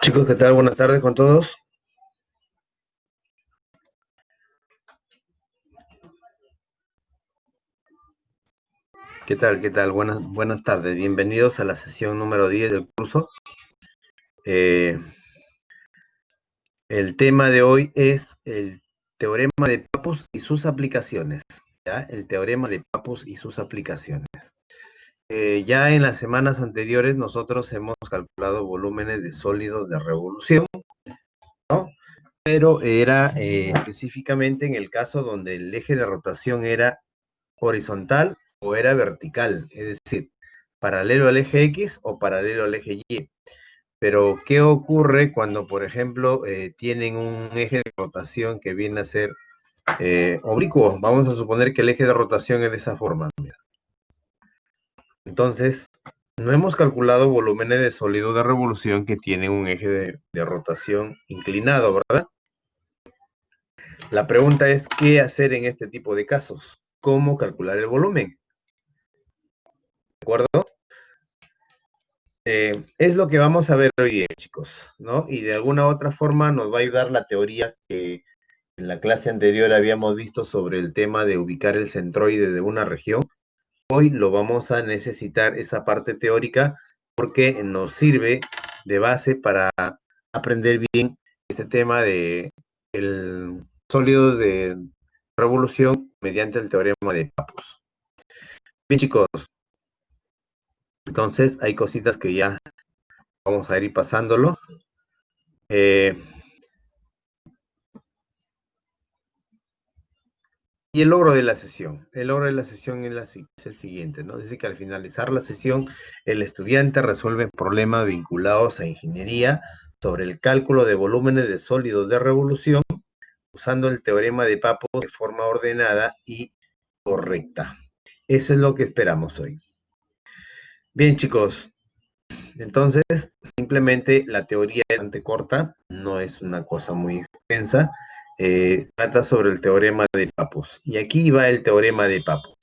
Chicos, ¿qué tal? Buenas tardes con todos. ¿Qué tal? ¿Qué tal? Buenas tardes. Bienvenidos a la sesión número 10 del curso. Eh, el tema de hoy es el teorema de Pappus y sus aplicaciones. ¿Ya? El teorema de Pappus y sus aplicaciones. Ya en las semanas anteriores nosotros hemos calculado volúmenes de sólidos de revolución, ¿no? Pero era específicamente en el caso donde el eje de rotación era horizontal o era vertical, es decir, paralelo al eje X o paralelo al eje Y. Pero, ¿qué ocurre cuando, por ejemplo, tienen un eje de rotación que viene a ser oblicuo? Vamos a suponer que el eje de rotación es de esa forma. Mira. Entonces, no hemos calculado volúmenes de sólido de revolución que tienen un eje de rotación inclinado, ¿verdad? La pregunta es, ¿qué hacer en este tipo de casos? ¿Cómo calcular el volumen? ¿De acuerdo? Es lo que vamos a ver hoy día, chicos, ¿no? Y de alguna otra forma nos va a ayudar la teoría que en la clase anterior habíamos visto sobre el tema de ubicar el centroide de una región. Hoy lo vamos a necesitar esa parte teórica porque nos sirve de base para aprender bien este tema de el sólido de revolución mediante el teorema de Pappus. Bien, chicos, entonces hay cositas que ya vamos a ir pasándolo. Eh, Y el logro de la sesión. El logro de la sesión es el siguiente, ¿no? Dice que al finalizar la sesión, el estudiante resuelve problemas vinculados a ingeniería sobre el cálculo de volúmenes de sólidos de revolución usando el teorema de Pappus de forma ordenada y correcta. Eso es lo que esperamos hoy. Bien, chicos. Entonces, simplemente la teoría es bastante corta, no es una cosa muy extensa. Trata sobre el teorema de Pappus. Y aquí va el teorema de Pappus.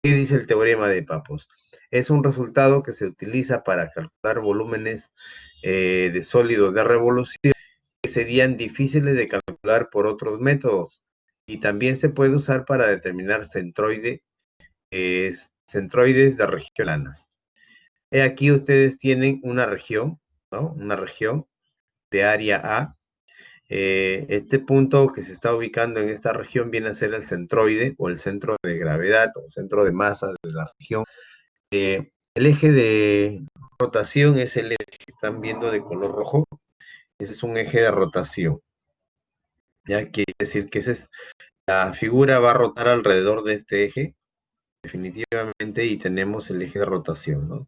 ¿Qué dice el teorema de Pappus? Es un resultado que se utiliza para calcular volúmenes de sólidos de revolución que serían difíciles de calcular por otros métodos. Y también se puede usar para determinar centroides de región planas. Aquí ustedes tienen una región, ¿no? Una región de área A. Este punto que se está ubicando en esta región viene a ser el centroide o el centro de gravedad o centro de masa de la región. El eje de rotación es el eje que están viendo de color rojo. Ese es un eje de rotación. Ya quiere decir que la figura va a rotar alrededor de este eje, definitivamente, y tenemos el eje de rotación, ¿no?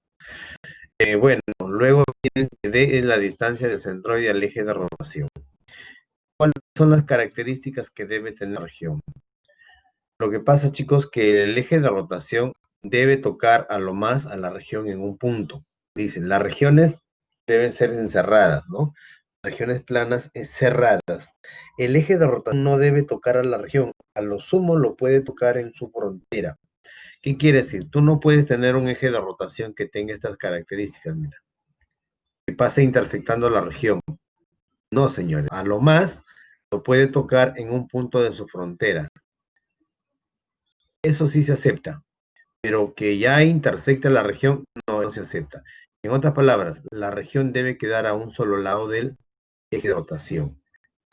Bueno, luego tienes que D es la distancia del centroide al eje de rotación. ¿Cuáles son las características que debe tener la región? Lo que pasa, chicos, que el eje de rotación debe tocar a lo más a la región en un punto. Dicen, las regiones deben ser encerradas, ¿no? Regiones planas cerradas. El eje de rotación no debe tocar a la región, a lo sumo lo puede tocar en su frontera. ¿Qué quiere decir? Tú no puedes tener un eje de rotación que tenga estas características, mira, que pase intersectando la región. No, señores, a lo más lo puede tocar en un punto de su frontera. Eso sí se acepta, pero que ya intersecte la región, no se acepta. En otras palabras, la región debe quedar a un solo lado del eje de rotación,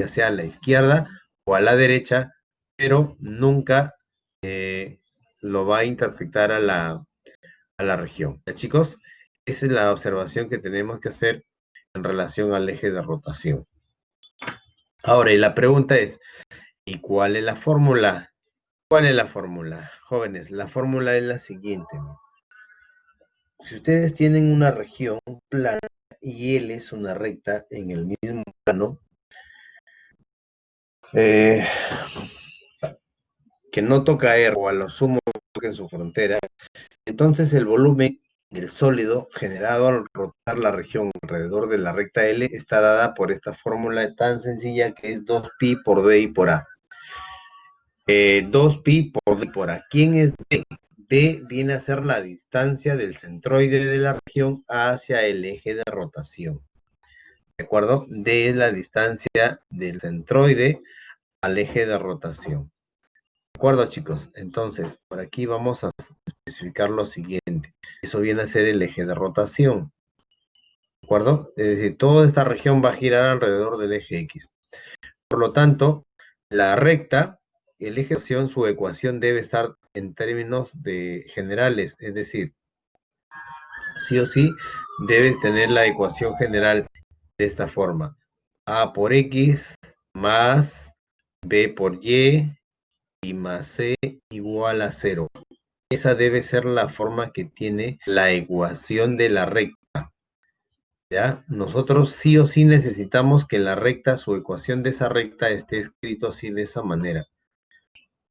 ya sea a la izquierda o a la derecha, pero nunca lo va a intersectar a la región. ¿Ya, chicos? Esa es la observación que tenemos que hacer en relación al eje de rotación. Ahora, y la pregunta es, ¿y cuál es la fórmula? ¿Cuál es la fórmula? Jóvenes, la fórmula es la siguiente. Si ustedes tienen una región plana y L es una recta en el mismo plano, eh, que no toca R o a lo sumo toca en su frontera, entonces el volumen del sólido generado al rotar la región alrededor de la recta L está dada por esta fórmula tan sencilla que es 2pi por D y por A. 2pi por D y por A. ¿Quién es D? D viene a ser la distancia del centroide de la región hacia el eje de rotación. ¿de acuerdo? D es la distancia del centroide al eje de rotación. ¿De acuerdo, chicos? Entonces, por aquí vamos a especificar lo siguiente. Eso viene a ser el eje de rotación. ¿De acuerdo? Es decir, toda esta región va a girar alrededor del eje X. Por lo tanto, la recta, el eje de rotación, su ecuación debe estar en términos generales. Es decir, sí o sí, debe tener la ecuación general de esta forma. A por X más B por Y y más C igual a 0. Esa debe ser la forma que tiene la ecuación de la recta. ¿Ya? Nosotros sí o sí necesitamos que la recta, su ecuación de esa recta esté escrito así de esa manera.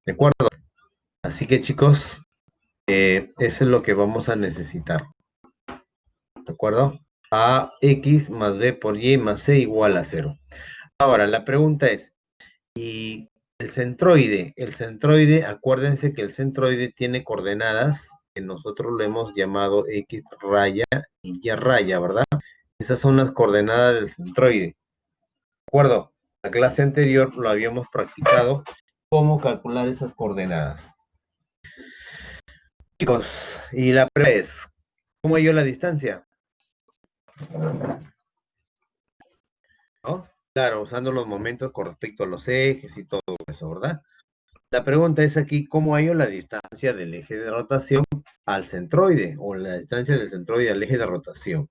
¿De acuerdo? Así que chicos, eso es lo que vamos a necesitar. ¿De acuerdo? A X más B por Y más C igual a 0. Ahora, la pregunta es, ¿y el centroide, acuérdense que el centroide tiene coordenadas que nosotros lo hemos llamado X raya y Y raya, ¿verdad? Esas son las coordenadas del centroide. ¿De acuerdo? La clase anterior lo habíamos practicado cómo calcular esas coordenadas. Chicos, y la pregunta es, ¿cómo hallo la distancia? ¿No? Claro, usando los momentos con respecto a los ejes y todo eso, ¿verdad? La pregunta es aquí, ¿cómo hallo la distancia del eje de rotación al centroide? O la distancia del centroide al eje de rotación.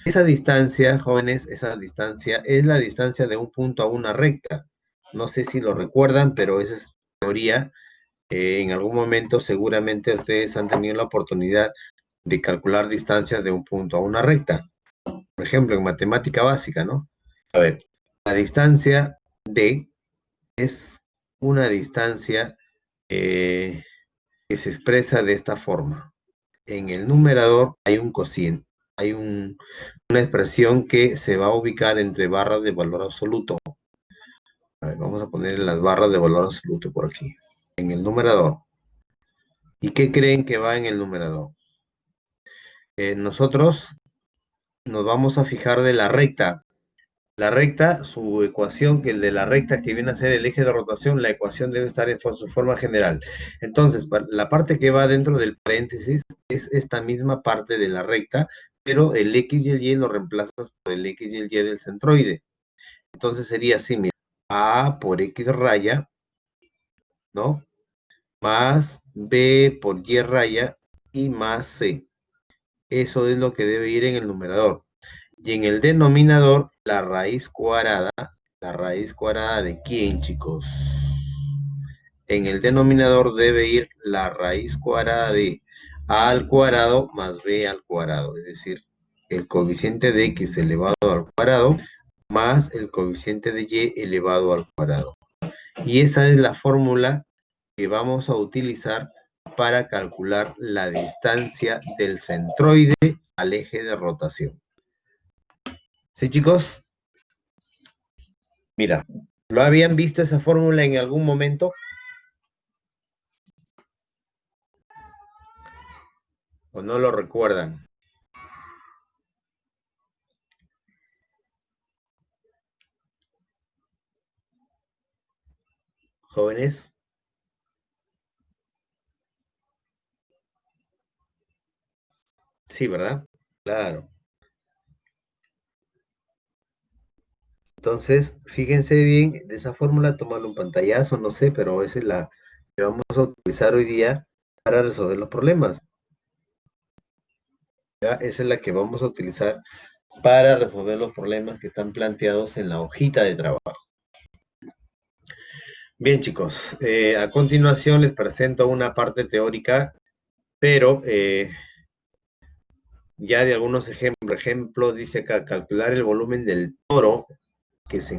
Esa distancia, jóvenes, esa distancia es la distancia de un punto a una recta. No sé si lo recuerdan, pero esa es teoría. En algún momento seguramente ustedes han tenido la oportunidad de calcular distancias de un punto a una recta. Por ejemplo, en matemática básica, ¿no? A ver, la distancia D es una distancia que se expresa de esta forma. En el numerador hay un cociente, hay una expresión que se va a ubicar entre barras de valor absoluto. A ver, vamos a poner las barras de valor absoluto por aquí, en el numerador. ¿Y qué creen que va en el numerador? Nosotros nos vamos a fijar de la recta. La recta, su ecuación, que el de la recta que viene a ser el eje de rotación, la ecuación debe estar en su forma general. Entonces, la parte que va dentro del paréntesis es esta misma parte de la recta, pero el X y el Y lo reemplazas por el X y el Y del centroide. Entonces sería así, mira, A por X raya, ¿no? Más B por Y raya y más C. Eso es lo que debe ir en el numerador. Y en el denominador, la raíz cuadrada ¿de quién, chicos? En el denominador debe ir la raíz cuadrada de a al cuadrado más b al cuadrado, es decir, el coeficiente de x elevado al cuadrado más el coeficiente de y elevado al cuadrado. Y esa es la fórmula que vamos a utilizar para calcular la distancia del centroide al eje de rotación. ¿Sí, chicos? Mira, ¿lo habían visto esa fórmula en algún momento? ¿O no lo recuerdan? Jóvenes. Sí, ¿verdad? Claro. Entonces, fíjense bien, de esa fórmula, tomarlo un pantallazo, no sé, pero esa es la que vamos a utilizar hoy día para resolver los problemas. ¿Ya? Esa es la que vamos a utilizar para resolver los problemas que están planteados en la hojita de trabajo. Bien, chicos, a continuación les presento una parte teórica, pero ya de algunos ejemplos. Por ejemplo, dice acá, calcular el volumen del toro que se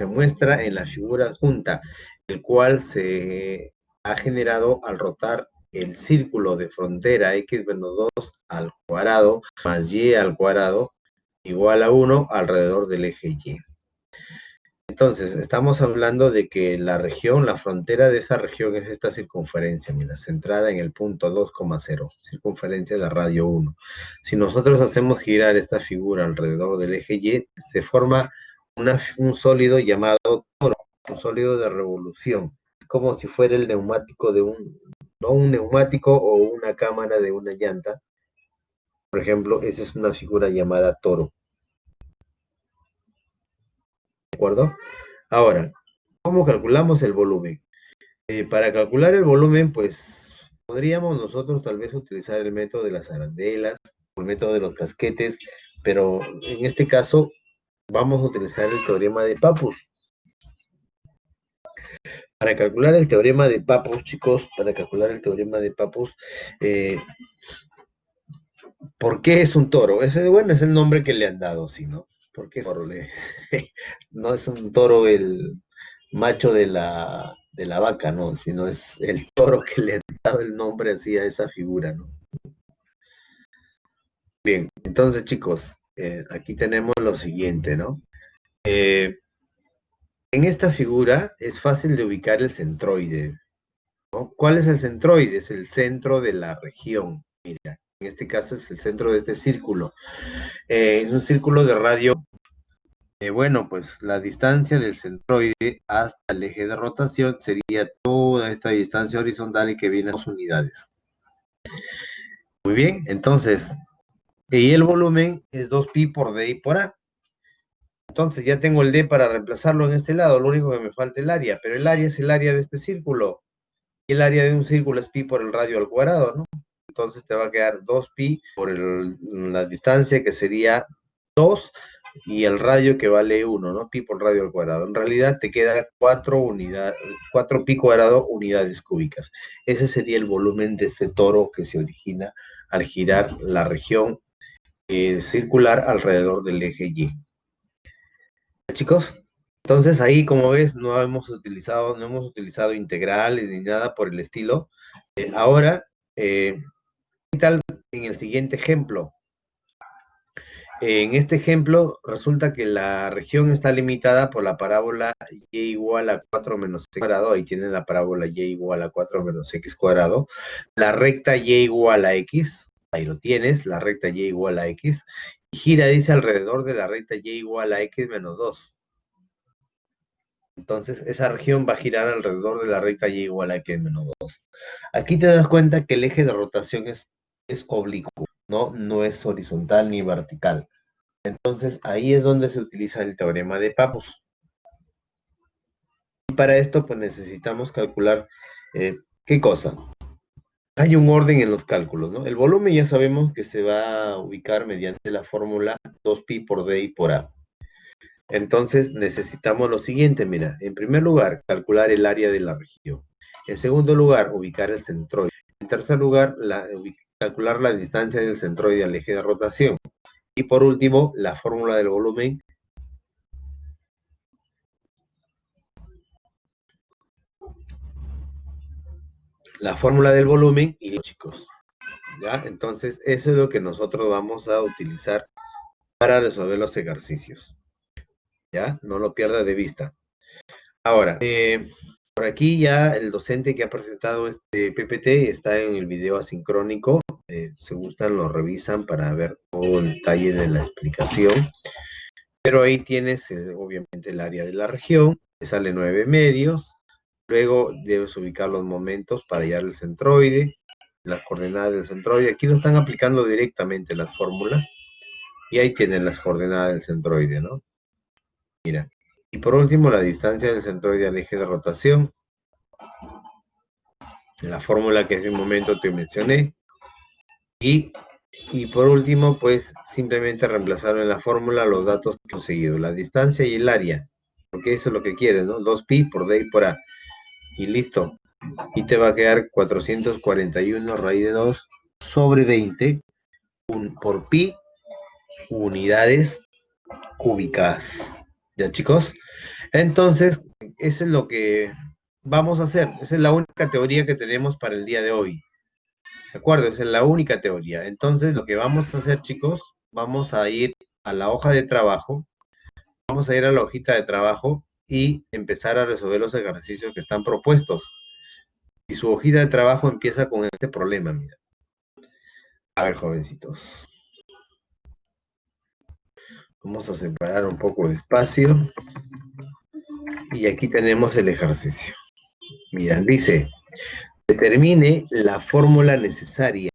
muestra en la figura adjunta, el cual se ha generado al rotar el círculo de frontera x menos 2 al cuadrado más y al cuadrado igual a 1 alrededor del eje y. Entonces, estamos hablando de que la región, la frontera de esa región es esta circunferencia, mira, centrada en el punto 2,0, circunferencia de la radio 1. Si nosotros hacemos girar esta figura alrededor del eje Y, se forma un sólido llamado toro, un sólido de revolución, como si fuera el neumático de no un neumático o una cámara de una llanta. Por ejemplo, esa es una figura llamada toro, ¿de acuerdo? Ahora, ¿cómo calculamos el volumen? Para calcular el volumen, pues podríamos nosotros tal vez utilizar el método de las arandelas, o el método de los casquetes, pero en este caso vamos a utilizar el teorema de Pappus. Para calcular el teorema de Pappus, chicos, para calcular el teorema de Pappus, eh, ¿por qué es un toro? Ese, bueno, es el nombre que le han dado, sí, ¿no? ¿Por qué es toro? No es un toro el macho de la vaca, ¿no? Sino es el toro que le han dado el nombre así a esa figura, ¿no? Bien, entonces chicos, aquí tenemos lo siguiente, ¿no? Eh, en esta figura es fácil de ubicar el centroide, ¿no? ¿Cuál es el centroide? Es el centro de la región. Mira, en este caso es el centro de este círculo. Es un círculo de radio. Bueno, pues la distancia del centroide hasta el eje de rotación sería toda esta distancia horizontal y que viene a 2 unidades. Muy bien, entonces, y el volumen es 2pi por d y por a. Entonces ya tengo el d para reemplazarlo en este lado, lo único que me falta es el área, pero el área es el área de este círculo. Y el área de un círculo es pi por el radio al cuadrado, ¿no? Entonces te va a quedar 2pi por la distancia que sería 2 y el radio que vale 1, ¿no? Pi por radio al cuadrado. En realidad te queda 4 pi cuadrado unidades cúbicas. Ese sería el volumen de ese toro que se origina al girar la región circular alrededor del eje Y. Chicos, entonces ahí como ves no hemos utilizado integrales ni nada por el estilo. Ahora, ¿qué tal en el siguiente ejemplo? En este ejemplo resulta que la región está limitada por la parábola y igual a 4 menos x cuadrado. Ahí tienen la parábola y igual a 4 menos x cuadrado. La recta y igual a x, ahí lo tienes, la recta y igual a x. Y gira, dice, alrededor de la recta y igual a x menos 2. Entonces esa región va a girar alrededor de la recta y igual a x menos 2. Aquí te das cuenta que el eje de rotación es oblicuo, ¿no? No es horizontal ni vertical. Entonces, ahí es donde se utiliza el teorema de Pappus. Y para esto, pues necesitamos calcular, ¿qué cosa? Hay un orden en los cálculos, ¿no? El volumen ya sabemos que se va a ubicar mediante la fórmula 2pi por d y por a. Entonces, necesitamos lo siguiente, mira. En primer lugar, calcular el área de la región. En segundo lugar, ubicar el centroide. En tercer lugar, calcular la distancia del centroide al eje de rotación. Y por último, la fórmula del volumen. La fórmula del volumen y los chicos. ¿Ya? Entonces, eso es lo que nosotros vamos a utilizar para resolver los ejercicios. ¿Ya? No lo pierda de vista. Ahora, por aquí ya el docente que ha presentado este PPT está en el video asincrónico. Si gustan, lo revisan para ver todo el detalle de la explicación. Pero ahí tienes, obviamente, el área de la región. Te sale 9 medios. Luego debes ubicar los momentos para hallar el centroide, las coordenadas del centroide. Aquí lo están aplicando directamente las fórmulas. Y ahí tienen las coordenadas del centroide, ¿no? Mira. Y por último, la distancia del centroide al eje de rotación. La fórmula que hace un momento te mencioné. Y por último, pues simplemente reemplazaron en la fórmula los datos que he conseguido. La distancia y el área. Porque eso es lo que quieres, ¿no? 2pi por d y por a. Y listo. Y te va a quedar 441 raíz de 2 sobre 20 por pi unidades cúbicas. ¿Ya, chicos? Entonces, eso es lo que vamos a hacer. Esa es la única teoría que tenemos para el día de hoy. ¿De acuerdo? Esa es la única teoría. Entonces, lo que vamos a hacer, chicos, vamos a ir a la hoja de trabajo. Vamos a ir a la hojita de trabajo y empezar a resolver los ejercicios que están propuestos. Y su hojita de trabajo empieza con este problema, mira. A ver, jovencitos. Vamos a separar un poco de espacio. Y aquí tenemos el ejercicio. Mira, dice, determine la fórmula necesaria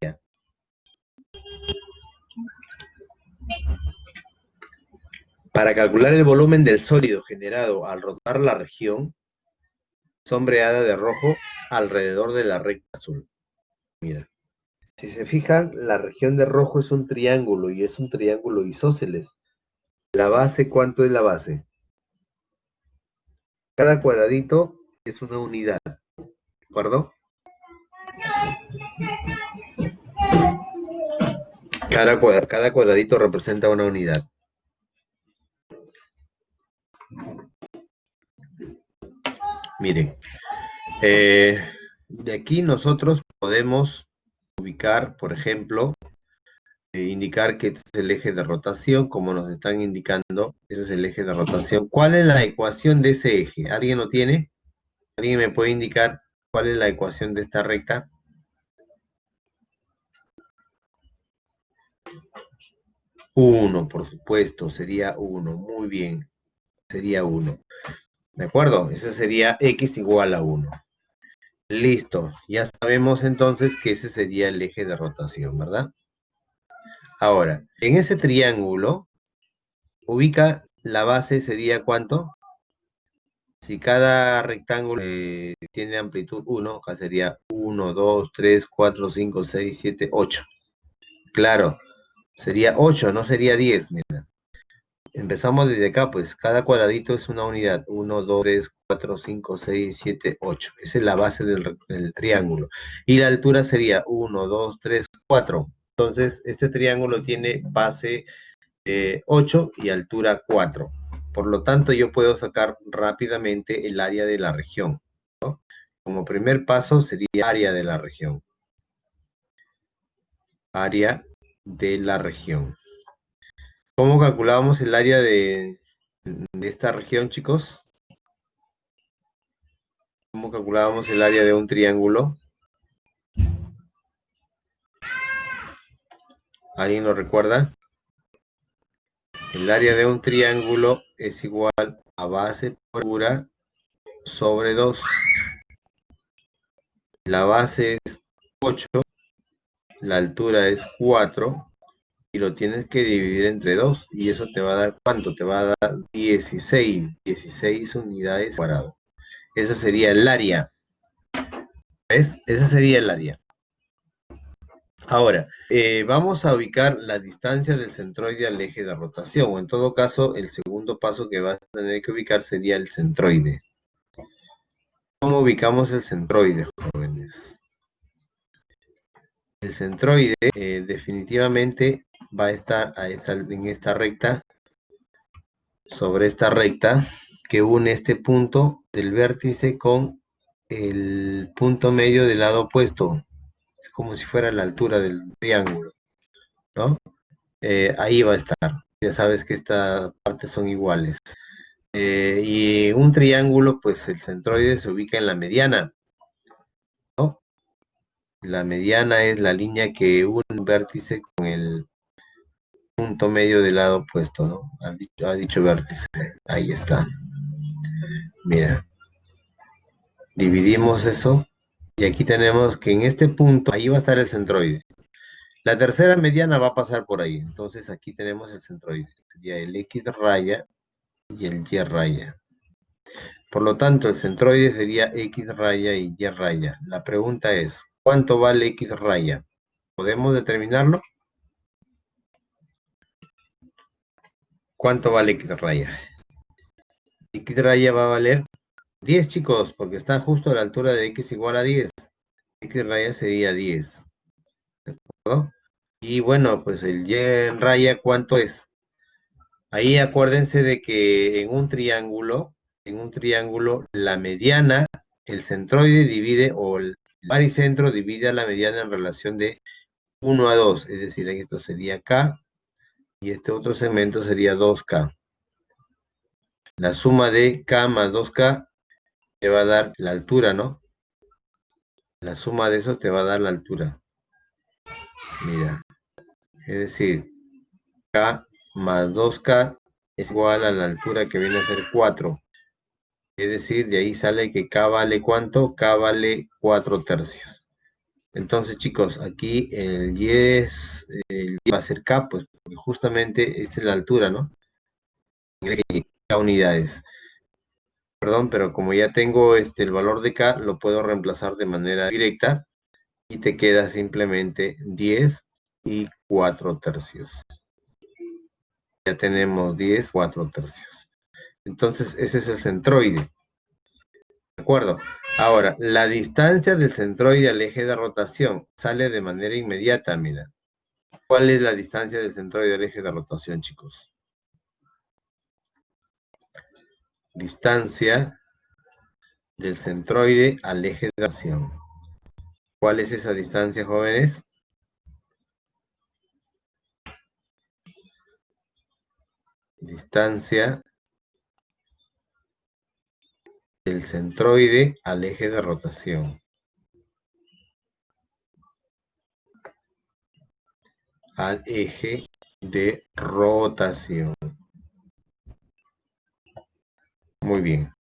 para calcular el volumen del sólido generado al rotar la región sombreada de rojo alrededor de la recta azul. Mira, si se fijan, la región de rojo es un triángulo y es un triángulo isósceles. La base, ¿cuánto es la base? Cada cuadradito es una unidad, ¿de acuerdo? Cada cuadradito representa una unidad. Miren, de aquí nosotros podemos ubicar, por ejemplo, indicar que este es el eje de rotación, como nos están indicando, ese es el eje de rotación. ¿Cuál es la ecuación de ese eje? ¿Alguien lo tiene? ¿Alguien me puede indicar cuál es la ecuación de esta recta? 1, por supuesto, sería 1. Muy bien, sería 1. ¿De acuerdo? Ese sería x igual a 1. Listo, ya sabemos entonces que ese sería el eje de rotación, ¿verdad? Ahora, en ese triángulo, ubica la base sería ¿cuánto? Si cada rectángulo tiene amplitud 1, acá sería 1, 2, 3, 4, 5, 6, 7, 8. Claro, sería 8, no sería 10, mira. Empezamos desde acá, pues cada cuadradito es una unidad. 1, 2, 3, 4, 5, 6, 7, 8. Esa es la base del triángulo. Y la altura sería 1, 2, 3, 4. Entonces, este triángulo tiene base 8 y altura 4. Por lo tanto, yo puedo sacar rápidamente el área de la región, ¿no? Como primer paso sería área de la región. Área de la región. ¿Cómo calculábamos el área de esta región, chicos? ¿Cómo calculábamos el área de un triángulo? ¿Alguien lo recuerda? El área de un triángulo es igual a base pura sobre 2. La base es 8, la altura es 4 y lo tienes que dividir entre 2 y eso te va a dar ¿cuánto? Te va a dar 16 unidades cuadradas. Esa sería el área. ¿Ves? Esa sería el área. Ahora, vamos a ubicar la distancia del centroide al eje de rotación, o en todo caso, el segundo paso que vas a tener que ubicar sería el centroide. ¿Cómo ubicamos el centroide, jóvenes? El centroide definitivamente va a estar en esta recta, sobre esta recta, que une este punto del vértice con el punto medio del lado opuesto, como si fuera la altura del triángulo, ¿no? Ahí va a estar. Ya sabes que estas partes son iguales. Y un triángulo, pues el centroide se ubica en la mediana, ¿no? La mediana es la línea que une un vértice con el punto medio del lado opuesto, ¿no? Ha dicho vértice. Ahí está. Mira. Dividimos eso. Y aquí tenemos que en este punto, ahí va a estar el centroide. La tercera mediana va a pasar por ahí. Entonces aquí tenemos el centroide. Sería el X raya y el Y raya. Por lo tanto, el centroide sería X raya y Y raya. La pregunta es, ¿cuánto vale X raya? ¿Podemos determinarlo? ¿Cuánto vale X raya? X raya va a valer 10, chicos, porque está justo a la altura de X igual a 10. X raya sería 10. ¿De acuerdo? Y bueno, pues el Y raya, ¿cuánto es? Ahí acuérdense de que en un triángulo, la mediana, el centroide divide, o el baricentro divide a la mediana en relación de 1 a 2, es decir, esto sería K, y este otro segmento sería 2K. La suma de K más 2K te va a dar la altura, ¿no? La suma de eso te va a dar la altura. Mira, es decir, K más 2K es igual a la altura que viene a ser 4. Es decir, de ahí sale que K vale ¿cuánto? K vale 4 tercios. Entonces, chicos, aquí el 10, va a ser K, pues, porque justamente esta es la altura, ¿no? K unidades. Perdón, pero como ya tengo el valor de K, lo puedo reemplazar de manera directa y te queda simplemente 10 y 4 tercios. Ya tenemos 10, 4 tercios. Entonces, ese es el centroide. ¿De acuerdo? Ahora, la distancia del centroide al eje de rotación sale de manera inmediata, mira. ¿Cuál es la distancia del centroide al eje de rotación, chicos? Distancia del centroide al eje de rotación. ¿Cuál es esa distancia, jóvenes? Distancia del centroide al eje de rotación. Al eje de rotación. Muy bien.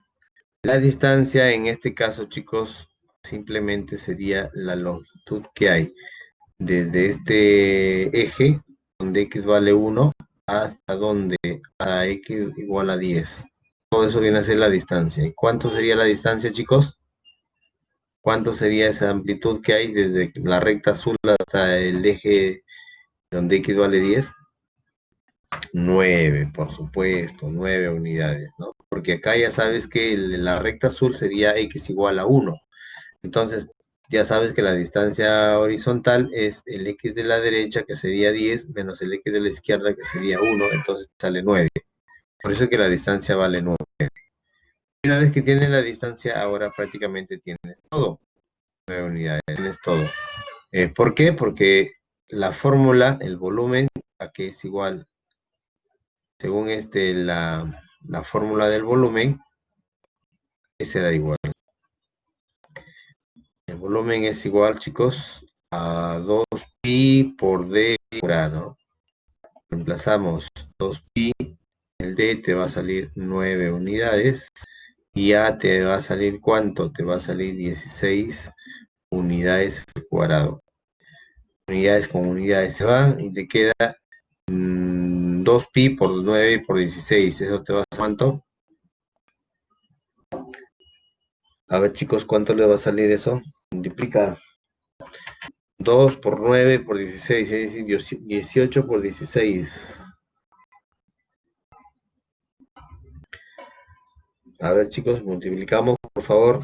La distancia en este caso, chicos, simplemente sería la longitud que hay desde este eje, donde x vale 1, hasta donde a x igual a 10. Todo eso viene a ser la distancia. ¿Y cuánto sería la distancia, chicos? ¿Cuánto sería esa amplitud que hay desde la recta azul hasta el eje donde x vale 10? 9, por supuesto, 9 unidades, ¿no? Porque acá ya sabes que la recta azul sería x igual a 1. Entonces, ya sabes que la distancia horizontal es el x de la derecha, que sería 10, menos el x de la izquierda, que sería 1, entonces sale 9. Por eso es que la distancia vale 9. Una vez que tienes la distancia, ahora prácticamente tienes todo. 9 unidades, tienes todo. ¿Por qué? Porque la fórmula, el volumen, a que es igual, según la fórmula del volumen, ese da igual. El volumen es igual, chicos, a 2pi por d por a, ¿no? Reemplazamos 2pi, el d te va a salir 9 unidades, y a te va a salir ¿cuánto? Te va a salir 16 unidades al cuadrado. Unidades con unidades se van y te queda 2pi por 9 por 16. ¿Eso te va a dar cuánto? A ver, chicos, ¿cuánto le va a salir eso? Multiplica 2 por 9 por 16, es decir, 18 por 16. A ver, chicos, multiplicamos, por favor.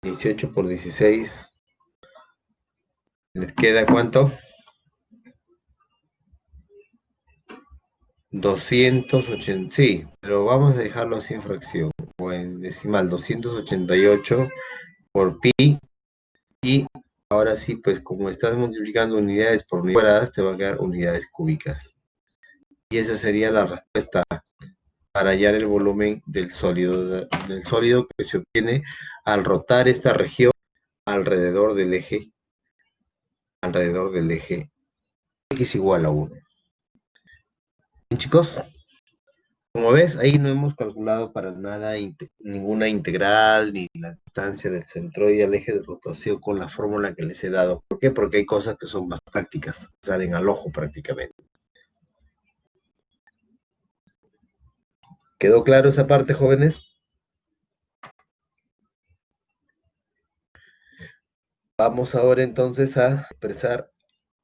18 por 16. ¿Les queda cuánto? 280, sí, pero vamos a dejarlo así en fracción, o en decimal, 288 por pi, y ahora sí, pues como estás multiplicando unidades por unidades cuadradas, te va a quedar unidades cúbicas. Y esa sería la respuesta para hallar el volumen del sólido que se obtiene al rotar esta región alrededor del eje x igual a 1. Bien, chicos, como ves, ahí no hemos calculado para nada ninguna integral ni la distancia del centroide al eje de rotación con la fórmula que les he dado. ¿Por qué? Porque hay cosas que son más prácticas, salen al ojo prácticamente. ¿Quedó claro esa parte, jóvenes? Vamos ahora entonces a expresar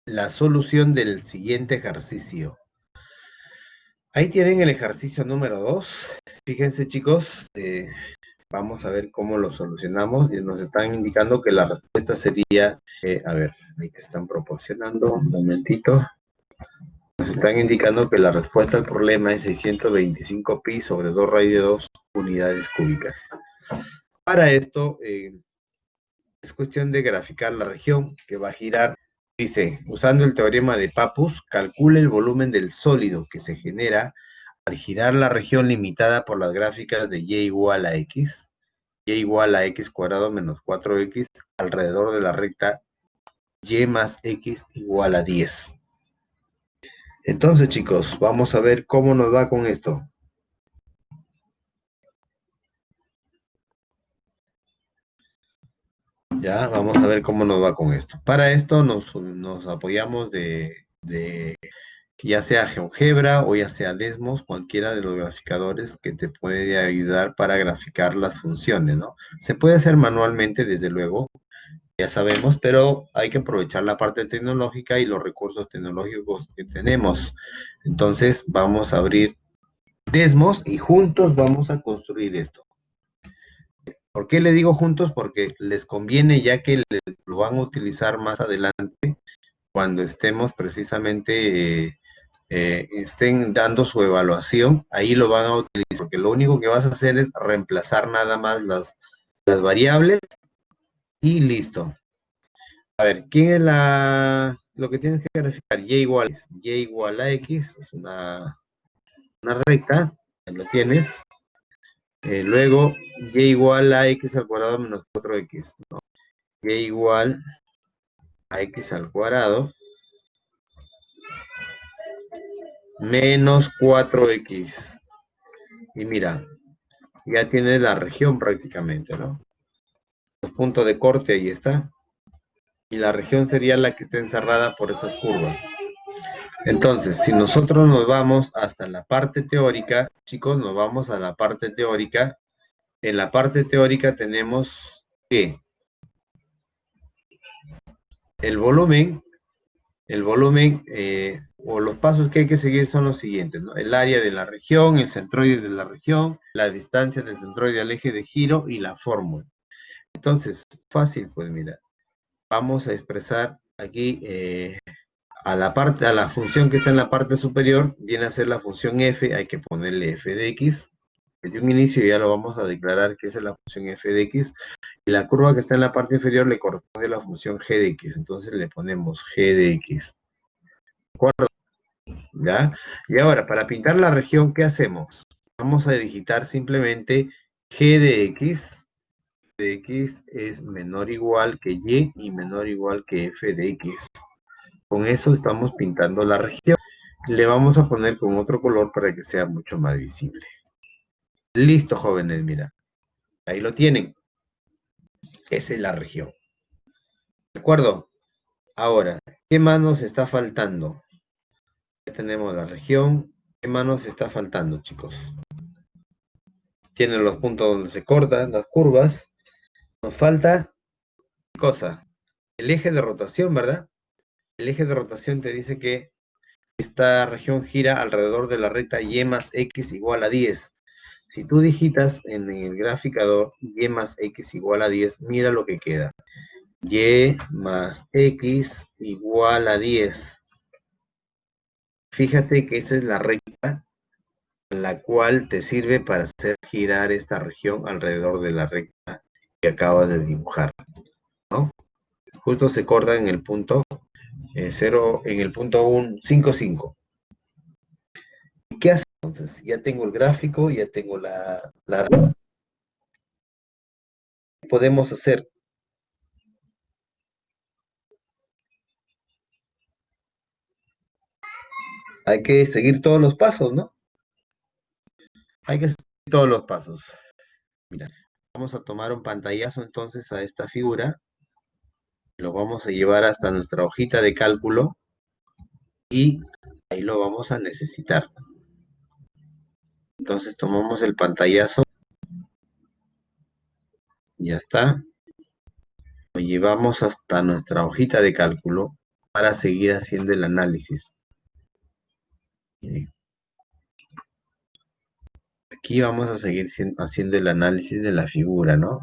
la solución del siguiente ejercicio. Ahí tienen el ejercicio número 2. Fíjense, chicos, vamos a ver cómo lo solucionamos. Y nos están indicando que la respuesta sería, a ver, ahí te están proporcionando, un momentito. Nos están indicando que la respuesta al problema es 625 pi sobre 2 raíz de 2 unidades cúbicas. Para esto, es cuestión de graficar la región que va a girar. Dice, usando el teorema de Pappus, calcule el volumen del sólido que se genera al girar la región limitada por las gráficas de y igual a x, y igual a x cuadrado menos 4x alrededor de la recta y más x igual a 10. Entonces, chicos, vamos a ver cómo nos va con esto. Ya, vamos a ver cómo nos va con esto. Para esto nos apoyamos de ya sea GeoGebra o ya sea Desmos, cualquiera de los graficadores que te puede ayudar para graficar las funciones, ¿no? Se puede hacer manualmente, desde luego, ya sabemos, pero hay que aprovechar la parte tecnológica y los recursos tecnológicos que tenemos. Entonces, vamos a abrir Desmos y juntos vamos a construir esto. ¿Por qué le digo juntos? Porque les conviene, ya que lo van a utilizar más adelante cuando estemos precisamente, estén dando su evaluación, ahí lo van a utilizar, porque lo único que vas a hacer es reemplazar nada más las variables y listo. A ver, ¿quién es lo que tienes que verificar? Y igual a x, es una recta, ahí lo tienes. Luego, y igual a x al cuadrado menos 4x, ¿no? Y igual a x al cuadrado menos 4x. Y mira, ya tienes la región prácticamente, ¿no? Los puntos de corte, ahí está. Y la región sería la que está encerrada por esas curvas. Entonces, si nosotros nos vamos hasta la parte teórica, chicos, nos vamos a la parte teórica. En la parte teórica tenemos que el volumen, o los pasos que hay que seguir son los siguientes, ¿no? El área de la región, el centroide de la región, la distancia del centroide al eje de giro y la fórmula. Entonces, fácil, pues mira, vamos a expresar aquí a la función que está en la parte superior, viene a ser la función f, hay que ponerle f de x. Desde un inicio ya lo vamos a declarar que esa es la función f de x, y la curva que está en la parte inferior le corresponde a la función g de x, entonces le ponemos g de x. ¿De acuerdo? ¿Ya? Y ahora, para pintar la región, ¿qué hacemos? Vamos a digitar simplemente g de x es menor o igual que y menor o igual que f de x. Con eso estamos pintando la región. Le vamos a poner con otro color para que sea mucho más visible. Listo, jóvenes, mira. Ahí lo tienen. Esa es la región. ¿De acuerdo? Ahora, ¿qué más nos está faltando? Ya tenemos la región. ¿Qué más nos está faltando, chicos? Tienen los puntos donde se cortan las curvas. Nos falta, ¿qué cosa? El eje de rotación, ¿verdad? El eje de rotación te dice que esta región gira alrededor de la recta y más x igual a 10. Si tú digitas en el graficador y más x igual a 10, mira lo que queda. Y más x igual a 10. Fíjate que esa es la recta la cual te sirve para hacer girar esta región alrededor de la recta que acabas de dibujar, ¿no? Justo se corta en el punto 0, en el punto 1, 5, 5. ¿Qué hace entonces? Ya tengo el gráfico, ya tengo ¿qué podemos hacer? Hay que seguir todos los pasos, ¿no? Hay que seguir todos los pasos. Mira, vamos a tomar un pantallazo entonces a esta figura, lo vamos a llevar hasta nuestra hojita de cálculo y ahí lo vamos a necesitar. Entonces tomamos el pantallazo, ya está, lo llevamos hasta nuestra hojita de cálculo para seguir haciendo el análisis. Aquí vamos a seguir haciendo el análisis de la figura, ¿no?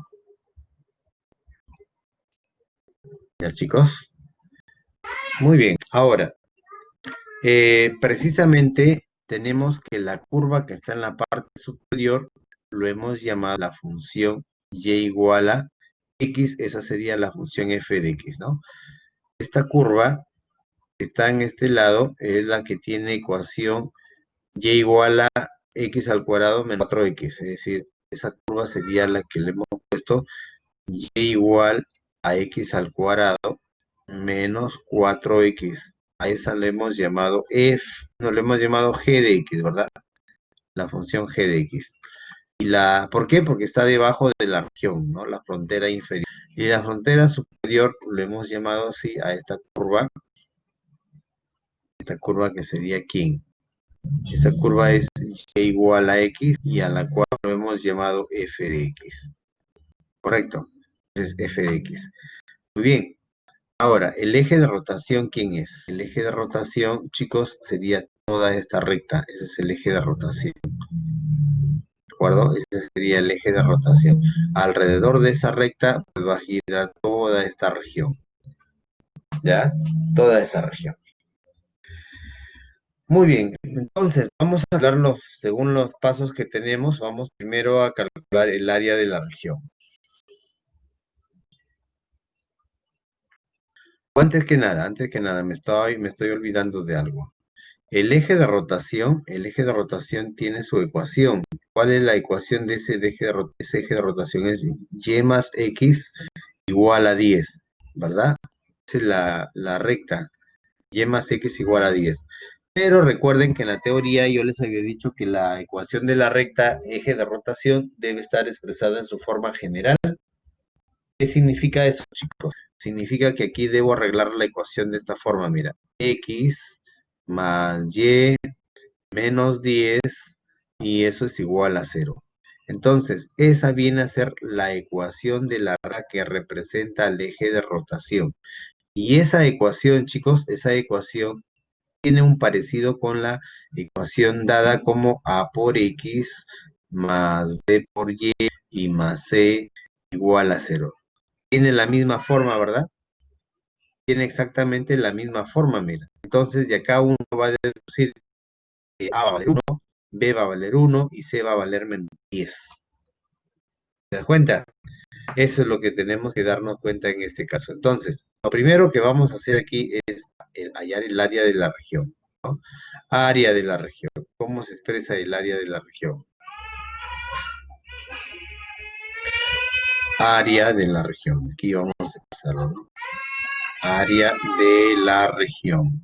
¿Ya, chicos? Muy bien, ahora, precisamente tenemos que la curva que está en la parte superior lo hemos llamado la función y igual a x, esa sería la función f de x, ¿no? Esta curva que está en este lado es la que tiene ecuación y igual a x al cuadrado menos 4x, es decir, esa curva sería la que le hemos puesto y igual a x al cuadrado menos 4x. A esa le hemos llamado f, no le hemos llamado g de x, ¿verdad? La función g de x. ¿Por qué? Porque está debajo de la región, ¿no? La frontera inferior. Y la frontera superior lo hemos llamado así a esta curva que sería aquí. Esa curva es y igual a x y a la cual lo hemos llamado f de x. ¿Correcto? Entonces f de x. Muy bien. Ahora, el eje de rotación, ¿quién es? El eje de rotación, chicos, sería toda esta recta. Ese es el eje de rotación. ¿De acuerdo? Ese sería el eje de rotación. Alrededor de esa recta pues, va a girar toda esta región. ¿Ya? Toda esa región. Muy bien, entonces vamos a hablarlo según los pasos que tenemos. Vamos primero a calcular el área de la región. Antes que nada, me estoy olvidando de algo. El eje de rotación tiene su ecuación. ¿Cuál es la ecuación de ese eje de rotación? Es y más x igual a 10, ¿verdad? Esa es la recta, y más x igual a 10. Pero recuerden que en la teoría yo les había dicho que la ecuación de la recta eje de rotación debe estar expresada en su forma general. ¿Qué significa eso, chicos? Significa que aquí debo arreglar la ecuación de esta forma, mira. X más y menos 10 y eso es igual a 0. Entonces, esa viene a ser la ecuación de la recta que representa el eje de rotación. Y esa ecuación, chicos, esa ecuación tiene un parecido con la ecuación dada como a por x más b por y más c igual a 0. Tiene la misma forma, ¿verdad? Tiene exactamente la misma forma, mira. Entonces, de acá uno va a deducir que a va a valer 1, b va a valer 1 y c va a valer menos 10. ¿Te das cuenta? Eso es lo que tenemos que darnos cuenta en este caso. Entonces, lo primero que vamos a hacer aquí es hallar el área de la región, ¿no? Área de la región. ¿Cómo se expresa el área de la región? Área de la región. Aquí vamos a expresarlo, ¿no? Área de la región.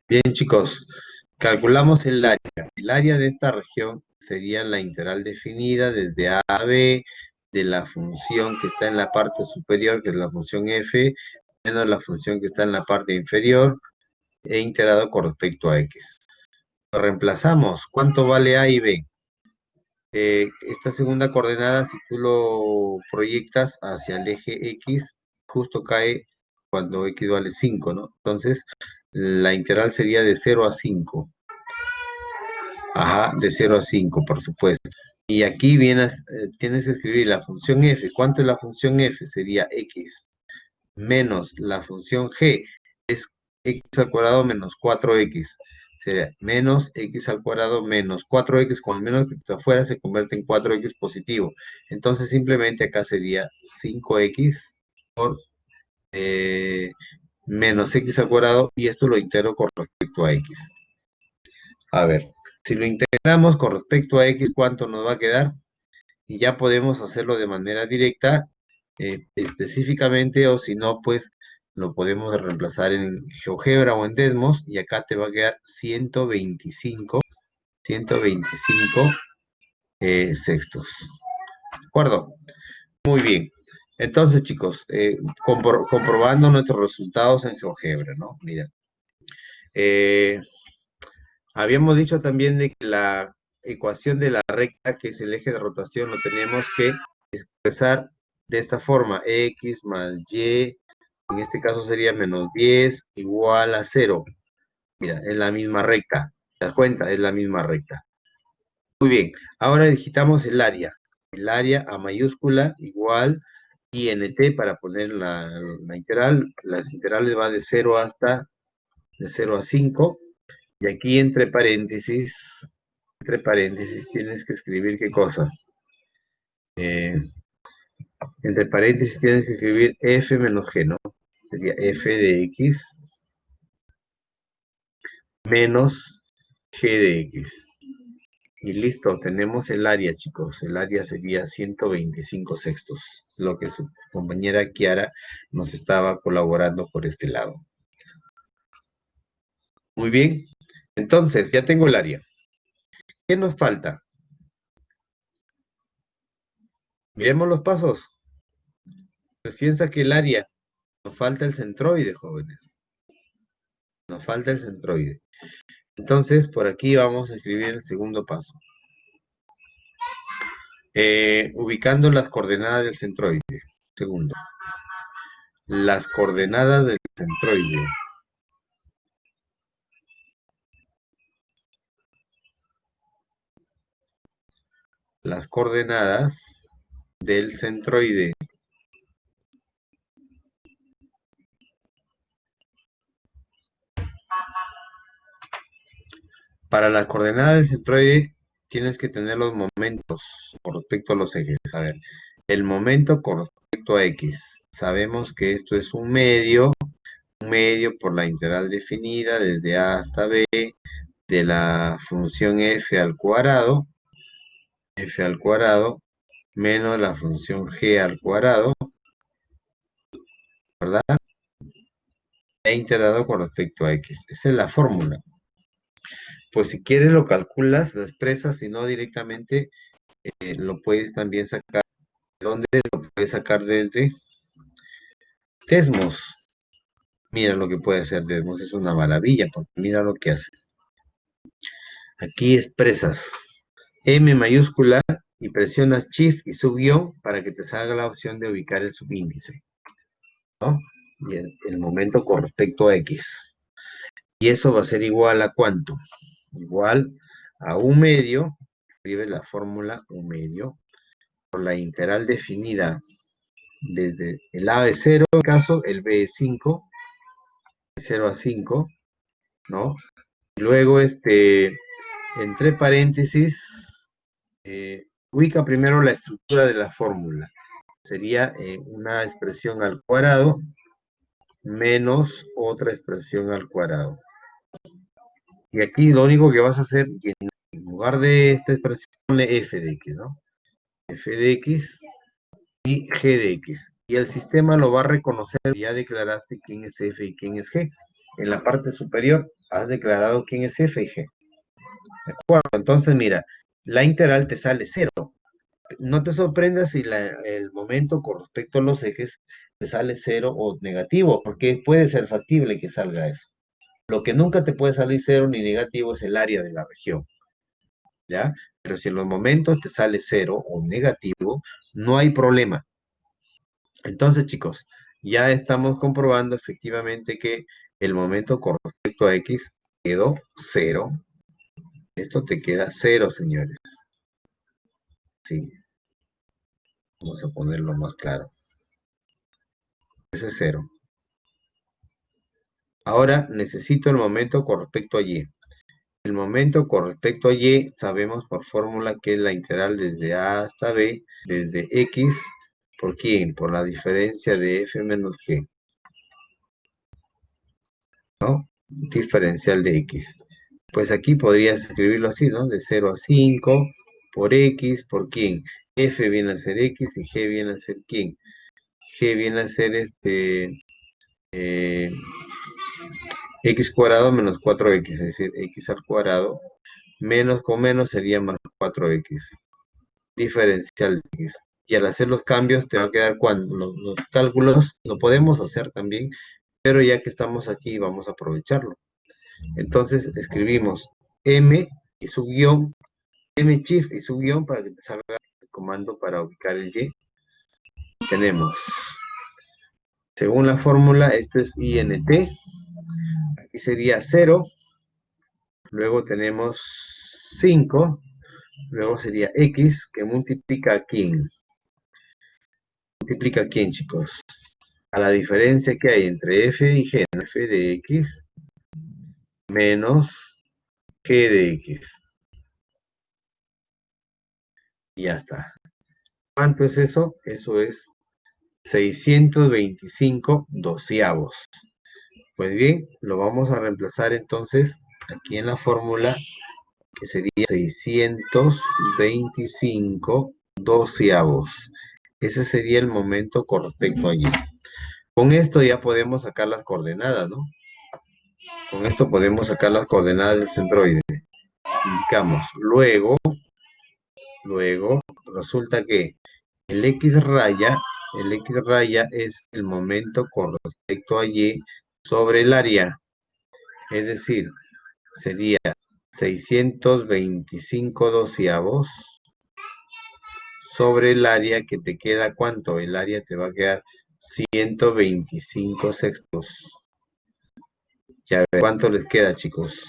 Bien, chicos, calculamos el área. El área de esta región sería la integral definida desde A a B de la función que está en la parte superior, que es la función f, menos la función que está en la parte inferior, e integrado con respecto a x. Lo reemplazamos. ¿Cuánto vale A y B? Esta segunda coordenada, si tú lo proyectas hacia el eje X, justo cae cuando X vale 5, ¿no? Entonces, la integral sería de 0 a 5. Ajá, de 0 a 5, por supuesto. Y aquí tienes que escribir la función f. ¿Cuánto es la función f? Sería x menos la función g. Es x al cuadrado menos 4x. Sería menos x al cuadrado menos 4x, con el menos que está afuera se convierte en 4x positivo. Entonces simplemente acá sería 5x por menos x al cuadrado y esto lo integro con respecto a x. A ver, si lo integramos con respecto a x, ¿cuánto nos va a quedar? Y ya podemos hacerlo de manera directa, específicamente, o si no, pues lo podemos reemplazar en GeoGebra o en Desmos, y acá te va a quedar 125 sextos. ¿De acuerdo? Muy bien. Entonces, chicos, comprobando nuestros resultados en GeoGebra, ¿no? Mira, eh, habíamos dicho también de que la ecuación de la recta, que es el eje de rotación, lo tenemos que expresar de esta forma: x más y, en este caso sería menos 10, igual a 0. Mira, es la misma recta. ¿Te das cuenta? Es la misma recta. Muy bien, ahora digitamos el área. El área a mayúscula igual int para poner la integral. Las integrales van de 0 a 5. Y aquí entre paréntesis tienes que escribir qué cosa. Eh, Entre paréntesis tienes que escribir f menos g, ¿no? Sería f de x menos g de x. Y listo, tenemos el área, chicos. El área sería 125 sextos, lo que su compañera Kiara nos estaba colaborando por este lado. Muy bien, entonces ya tengo el área. ¿Qué nos falta? Miremos los pasos. Recién saqué el área. Nos falta el centroide, jóvenes. Nos falta el centroide. Entonces, por aquí vamos a escribir el segundo paso. Ubicando las coordenadas del centroide. Segundo. Las coordenadas del centroide. Las coordenadas del centroide. Para las coordenadas del centroide tienes que tener los momentos con respecto a los ejes. A ver, el momento con respecto a x. Sabemos que esto es un medio por la integral definida desde a hasta b de la función f al cuadrado menos la función g al cuadrado, ¿verdad? E integrado con respecto a x. Esa es la fórmula. Pues si quieres lo calculas, lo expresas, si no directamente lo puedes también sacar. ¿Dónde lo puedes sacar? Desde Desmos. Mira lo que puede hacer Desmos, es una maravilla, porque mira lo que hace. Aquí expresas M mayúscula y presionas Shift y subguión para que te salga la opción de ubicar el subíndice, ¿no? Y el momento con respecto a X. Y eso va a ser igual a ¿cuánto? Igual a 1/2, escribes la fórmula 1/2, por la integral definida desde el A de 0, en caso, el B de 5, de 0 a 5, ¿no? Y luego, entre paréntesis, ubica primero la estructura de la fórmula. Sería una expresión al cuadrado menos otra expresión al cuadrado. Y aquí lo único que vas a hacer, en lugar de esta expresión, ponle f de x, ¿no? F de x y g de x. Y el sistema lo va a reconocer. Ya declaraste quién es f y quién es g. En la parte superior has declarado quién es f y g. ¿De acuerdo? Entonces, mira, la integral te sale 0. No te sorprendas si el momento con respecto a los ejes te sale 0 o negativo, porque puede ser factible que salga eso. Lo que nunca te puede salir 0 ni negativo es el área de la región, ¿ya? Pero si en los momentos te sale 0 o negativo, no hay problema. Entonces, chicos, ya estamos comprobando efectivamente que el momento con respecto a x quedó 0. Esto te queda 0, señores. Sí. Vamos a ponerlo más claro. Eso es 0. Ahora necesito el momento con respecto a y. El momento con respecto a y sabemos por fórmula que es la integral desde a hasta b, desde x, ¿por quién? Por la diferencia de f menos g, ¿no? Diferencial de x. Pues aquí podrías escribirlo así, ¿no? De 0 a 5 por x, ¿por quién? F viene a ser x y g viene a ser ¿quién? G viene a ser x cuadrado menos 4x, es decir, x al cuadrado, menos con menos sería más 4x, diferencial de x. Y al hacer los cambios te va a quedar cuando los cálculos lo podemos hacer también, pero ya que estamos aquí vamos a aprovecharlo. Entonces escribimos m y su guión, m shift y su guión para que te salga el comando para ubicar el y. Tenemos, según la fórmula, esto es int, aquí sería 0, luego tenemos 5, luego sería x, que multiplica a quién. ¿Multiplica a quién, chicos? A la diferencia que hay entre f y g, f de x menos g de x. Y ya está. ¿Cuánto es eso? Eso es 625 doceavos. Pues bien, lo vamos a reemplazar entonces aquí en la fórmula, que sería 625 doceavos. Ese sería el momento con respecto allí. Con esto ya podemos sacar las coordenadas, ¿no? Con esto podemos sacar las coordenadas del centroide. Indicamos, luego, resulta que el X raya es el momento con respecto a Y sobre el área. Es decir, sería 625 doceavos sobre el área que te queda, ¿cuánto? El área te va a quedar 125 sextos. Ya ver, ¿cuánto les queda, chicos?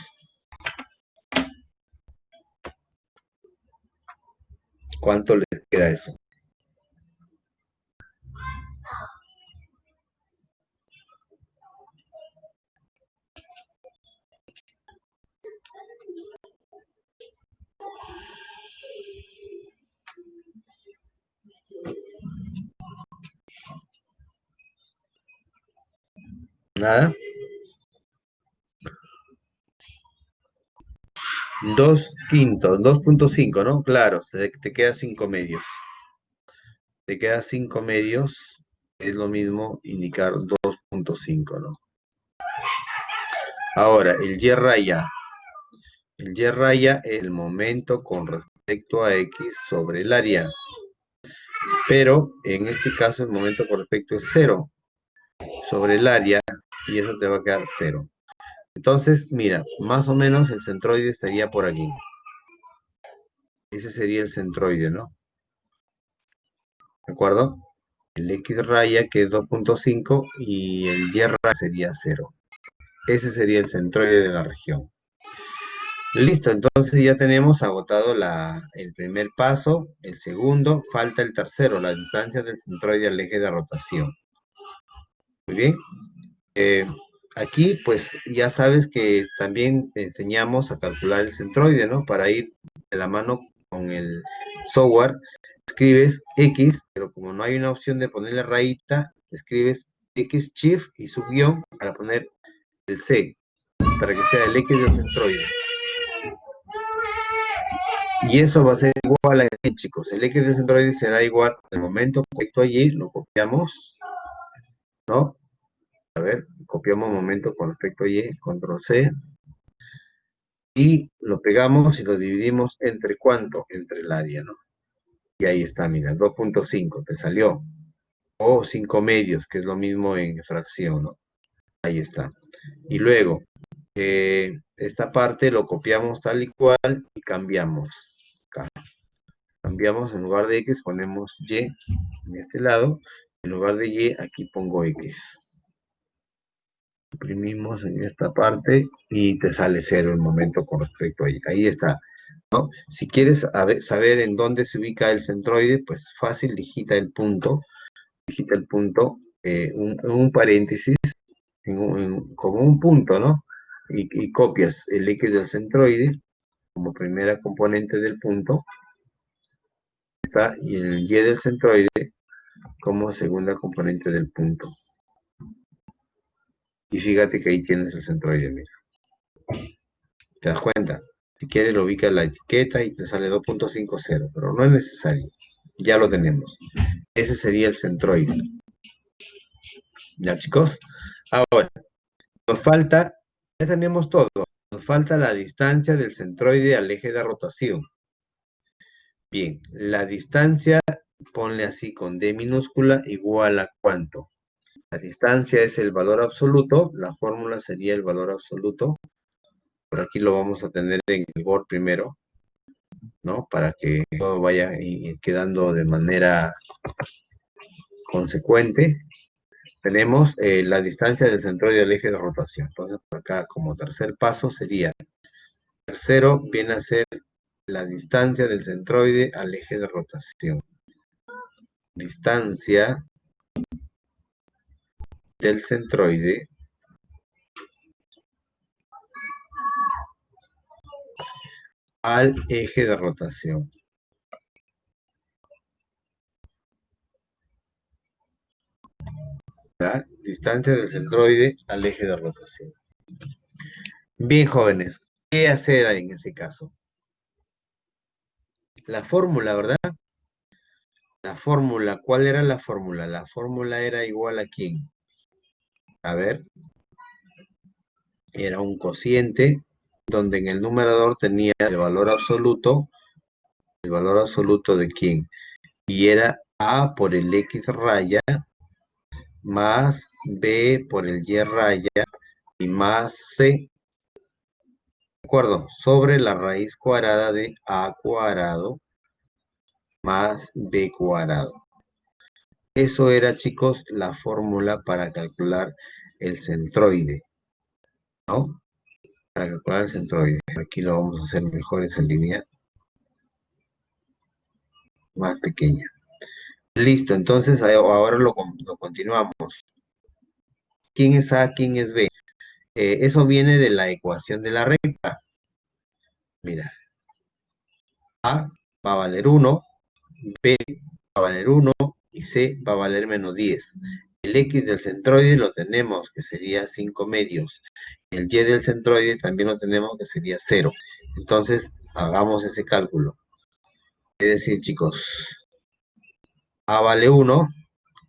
¿Cuánto les queda eso? ¿Nada? 2/5, 2.5, ¿no? Claro, te queda 5 medios. Te queda 5 medios, es lo mismo indicar 2.5, ¿no? Ahora, el Y raya. El Y raya es el momento con respecto a X sobre el área. Pero en este caso el momento con respecto es 0 sobre el área y eso te va a quedar 0. Entonces, mira, más o menos el centroide estaría por aquí. Ese sería el centroide, ¿no? ¿De acuerdo? El X raya que es 2.5 y el Y raya sería 0. Ese sería el centroide de la región. Listo, entonces ya tenemos agotado el primer paso, el segundo, falta el tercero, la distancia del centroide al eje de rotación. Muy bien. Eh, Aquí pues ya sabes que también te enseñamos a calcular el centroide, ¿no? Para ir de la mano con el software, escribes X, pero como no hay una opción de ponerle rayita, escribes X shift y subguión para poner el C, para que sea el X del centroide. Y eso va a ser igual a aquí, chicos. El X del centroide será igual al momento correcto allí, lo copiamos, ¿no? A ver, copiamos momento con respecto a Y, control C, y lo pegamos y lo dividimos entre ¿cuánto? Entre el área, ¿no? Y ahí está, mira, 2.5 te salió. O 5 medios, que es lo mismo en fracción, ¿no? Ahí está. Y luego, esta parte lo copiamos tal y cual y cambiamos. Acá. Cambiamos, en lugar de X ponemos Y en este lado. En lugar de Y, aquí pongo X. Imprimimos en esta parte y te sale 0 el momento con respecto a Y. Ahí está, ¿no? Si quieres saber en dónde se ubica el centroide, pues fácil, digita el punto, un paréntesis, como un punto, ¿no? Y copias el X del centroide como primera componente del punto, está, y el Y del centroide como segunda componente del punto. Y fíjate que ahí tienes el centroide, mira. ¿Te das cuenta? Si quieres lo ubicas la etiqueta y te sale 2.50, pero no es necesario. Ya lo tenemos. Ese sería el centroide. ¿Ya, chicos? Ahora, nos falta, ya tenemos todo. Nos falta la distancia del centroide al eje de rotación. Bien, la distancia, ponle así con D minúscula, igual a ¿cuánto? La distancia es el valor absoluto, la fórmula sería el valor absoluto. Por aquí lo vamos a tener en el Word primero, ¿no? Para que todo vaya quedando de manera consecuente. Tenemos la distancia del centroide al eje de rotación. Entonces, por acá, como tercer paso, sería, tercero viene a ser la distancia del centroide al eje de rotación. Distancia del centroide al eje de rotación. ¿Ya? Distancia del centroide al eje de rotación. Bien, jóvenes, ¿Qué hacer en ese caso? La fórmula, ¿verdad? La fórmula, ¿cuál era la fórmula? La fórmula era igual a ¿quién? A ver, era un cociente donde en el numerador tenía el valor absoluto de ¿quién? Y era A por el X raya más B por el Y raya y más C, ¿de acuerdo? Sobre la raíz cuadrada de A cuadrado más B cuadrado. Eso era, chicos, la fórmula para calcular el centroide, ¿no? Para calcular el centroide. Aquí lo vamos a hacer mejor esa línea más pequeña. Listo, entonces ahora lo continuamos. ¿Quién es A, quién es B? Eso viene de la ecuación de la recta. Mira, A va a valer 1, B va a valer 1 y C va a valer menos 10. El X del centroide lo tenemos, que sería 5 medios. El Y del centroide también lo tenemos, que sería 0. Entonces, hagamos ese cálculo. Es decir, chicos, A vale 1,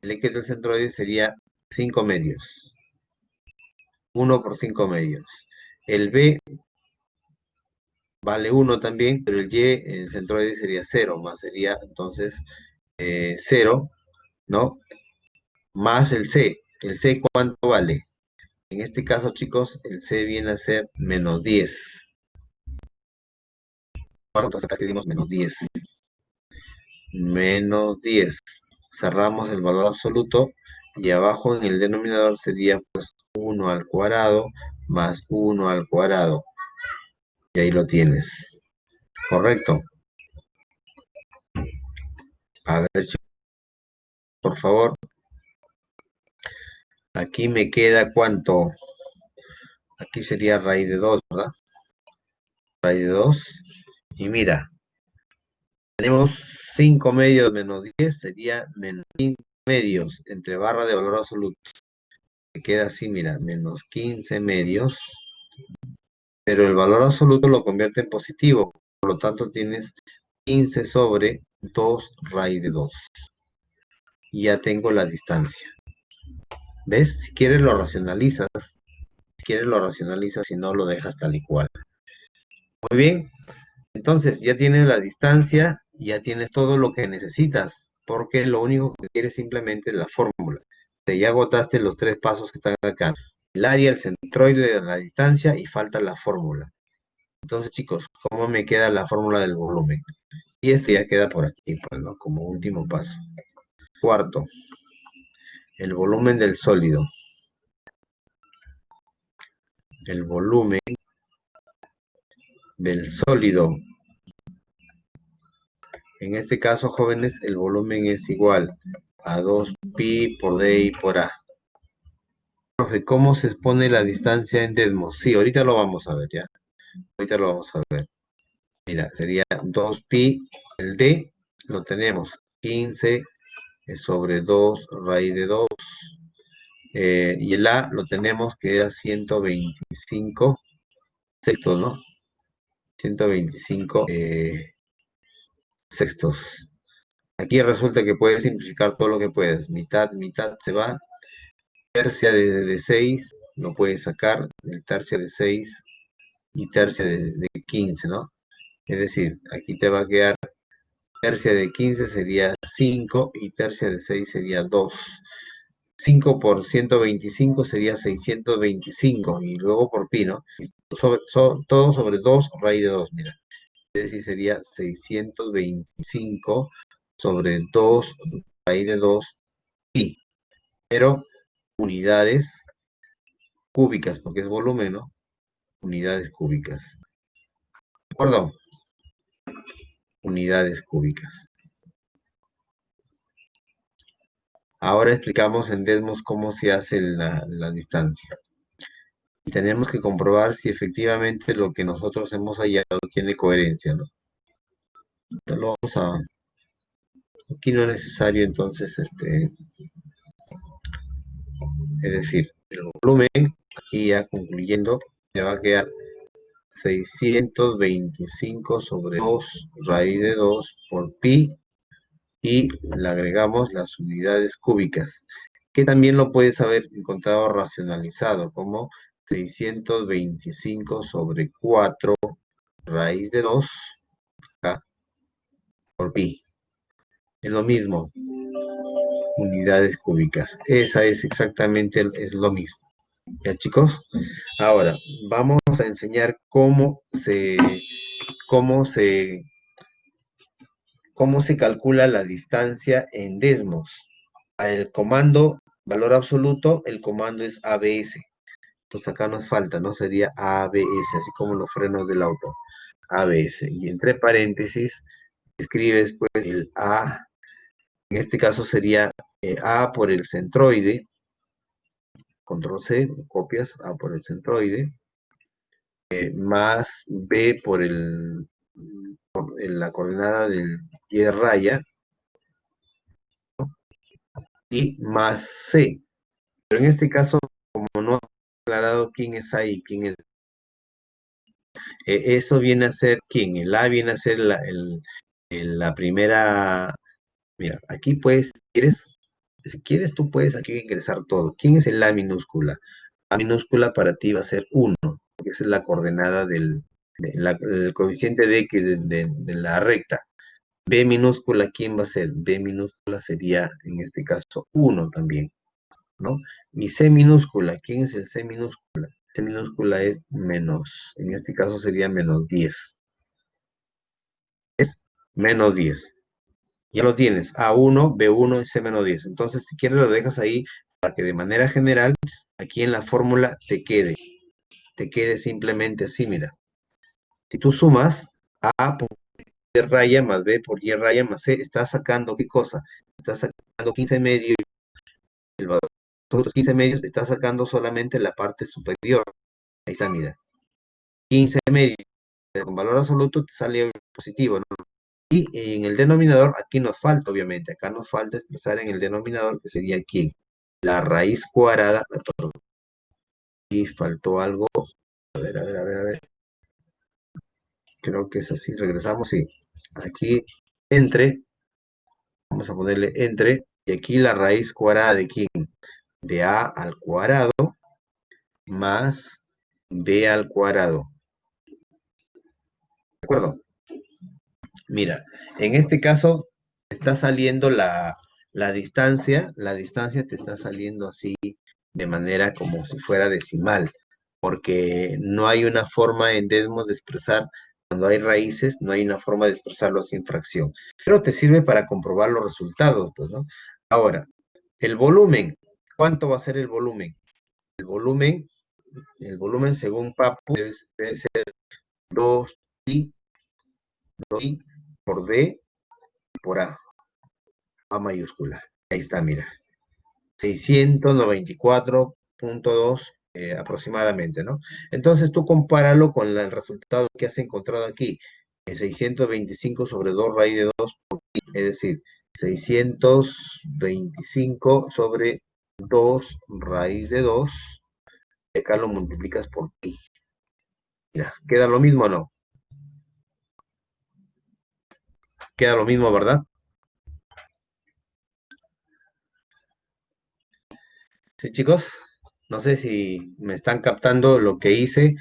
el X del centroide sería 5 medios. 1 por 5 medios. El B vale 1 también, pero el Y, el centroide sería 0, más sería entonces 0, ¿no? Más el C. ¿El C cuánto vale? En este caso, chicos, el C viene a ser menos 10. Bueno, entonces acá escribimos menos 10. Menos 10. Cerramos el valor absoluto y abajo en el denominador sería pues 1 al cuadrado más 1 al cuadrado. Y ahí lo tienes. ¿Correcto? A ver, chicos, por favor. Aquí me queda ¿cuánto? Aquí sería raíz de 2, ¿verdad? Raíz de 2. Y mira, tenemos 5 medios menos 10, sería menos 5 medios entre barra de valor absoluto. Me queda así, mira, menos 15 medios, pero el valor absoluto lo convierte en positivo, por lo tanto tienes 15 sobre 2 raíz de 2. Y ya tengo la distancia. ¿Ves? Si quieres lo racionalizas, si no lo dejas tal y cual. Muy bien, entonces ya tienes la distancia, ya tienes todo lo que necesitas, porque lo único que quieres simplemente es la fórmula. Ya agotaste los 3 pasos que están acá. El área, el centroide de la distancia y falta la fórmula. Entonces, chicos, ¿cómo me queda la fórmula del volumen? Y eso ya queda por aquí, pues, ¿no? Como último paso. Cuarto, el volumen del sólido. El volumen del sólido. En este caso, jóvenes, el volumen es igual a 2pi por d y por a. Profe, ¿cómo se expone la distancia en desmos? Sí, ahorita lo vamos a ver, ¿ya? Ahorita lo vamos a ver. Mira, sería 2pi, el d lo tenemos, 15 sobre 2 raíz de 2. Y el a lo tenemos que era 125 sextos, ¿no? 125 sextos. Aquí resulta que puedes simplificar todo lo que puedes. Mitad, mitad se va. Tercia de 6 lo puedes sacar. El tercia de 6 y tercia de 15, ¿no? Es decir, aquí te va a quedar tercia de 15 sería 5 y tercia de 6 sería 2. 5 por 125 sería 625 y luego por pi, ¿no? Todo sobre 2 raíz de 2, mira. Es decir, sería 625 sobre 2 raíz de 2 pi. Pero unidades cúbicas, porque es volumen, ¿no? Unidades cúbicas. ¿De acuerdo? Unidades cúbicas. Ahora explicamos en Desmos cómo se hace la distancia. Y tenemos que comprobar si efectivamente lo que nosotros hemos hallado tiene coherencia, ¿no? Entonces lo vamos a... Aquí no es necesario entonces, es decir, el volumen, aquí ya concluyendo, me va a quedar 625 sobre 2 raíz de 2 por pi, y le agregamos las unidades cúbicas, que también lo puedes haber encontrado racionalizado como 625 sobre 4 raíz de 2 acá, por pi. Es lo mismo, unidades cúbicas. Esa es exactamente, es lo mismo. ¿Ya, chicos? Ahora, vamos a enseñar cómo se, cómo se calcula la distancia en desmos. El comando valor absoluto, el comando es ABS. Pues acá nos falta, ¿no? Sería ABS, así como los frenos del auto. ABS. Y entre paréntesis, escribes pues el A. En este caso sería A por el centroide. Control C, copias A por el centroide. Más B por la coordenada del Y raya. Y más C. Pero en este caso, como no ha aclarado quién es A y quién es, eso viene a ser quién. El A viene a ser la primera. Mira, aquí puedes, si quieres, tú puedes aquí ingresar todo. ¿Quién es el A minúscula? A minúscula para ti va a ser 1, porque esa es la coordenada el coeficiente de X de la recta. B minúscula, ¿quién va a ser? B minúscula sería, en este caso, 1 también, ¿no? Y C minúscula, ¿quién es el C minúscula? C minúscula es menos, en este caso sería menos 10. Es menos 10. Ya lo tienes, A1, B1 y C-10. Entonces, si quieres, lo dejas ahí para que de manera general, aquí en la fórmula te quede simplemente así, mira. Si tú sumas A por Y raya más B por Y raya más C, estás sacando, ¿qué cosa? Estás sacando 15 medios, el valor de los 15 medios, estás sacando solamente la parte superior. Ahí está, mira. 15 medios, con valor absoluto te sale positivo, ¿no? Y en el denominador, aquí nos falta, obviamente, acá nos falta expresar en el denominador, que sería aquí, la raíz cuadrada, perdón, y faltó algo, a ver, creo que es así, regresamos, sí, aquí, entre, vamos a ponerle entre, y aquí la raíz cuadrada de quién, de A al cuadrado, más B al cuadrado, ¿de acuerdo? Mira, en este caso, está saliendo la distancia te está saliendo así de manera como si fuera decimal, porque no hay una forma en Desmos de expresar, cuando hay raíces, no hay una forma de expresarlo sin fracción. Pero te sirve para comprobar los resultados, pues, ¿no? Ahora, el volumen, ¿cuánto va a ser el volumen? El volumen, el volumen según Papu debe ser 2pi por D por A mayúscula. Ahí está, mira. 694.2 aproximadamente, ¿no? Entonces tú compáralo con el resultado que has encontrado aquí. 625 sobre 2 raíz de 2, es decir, 625 sobre 2 raíz de 2, y acá lo multiplicas por pi. Mira, queda lo mismo o no? Queda lo mismo, ¿verdad? Sí, chicos. No sé si me están captando lo que hice.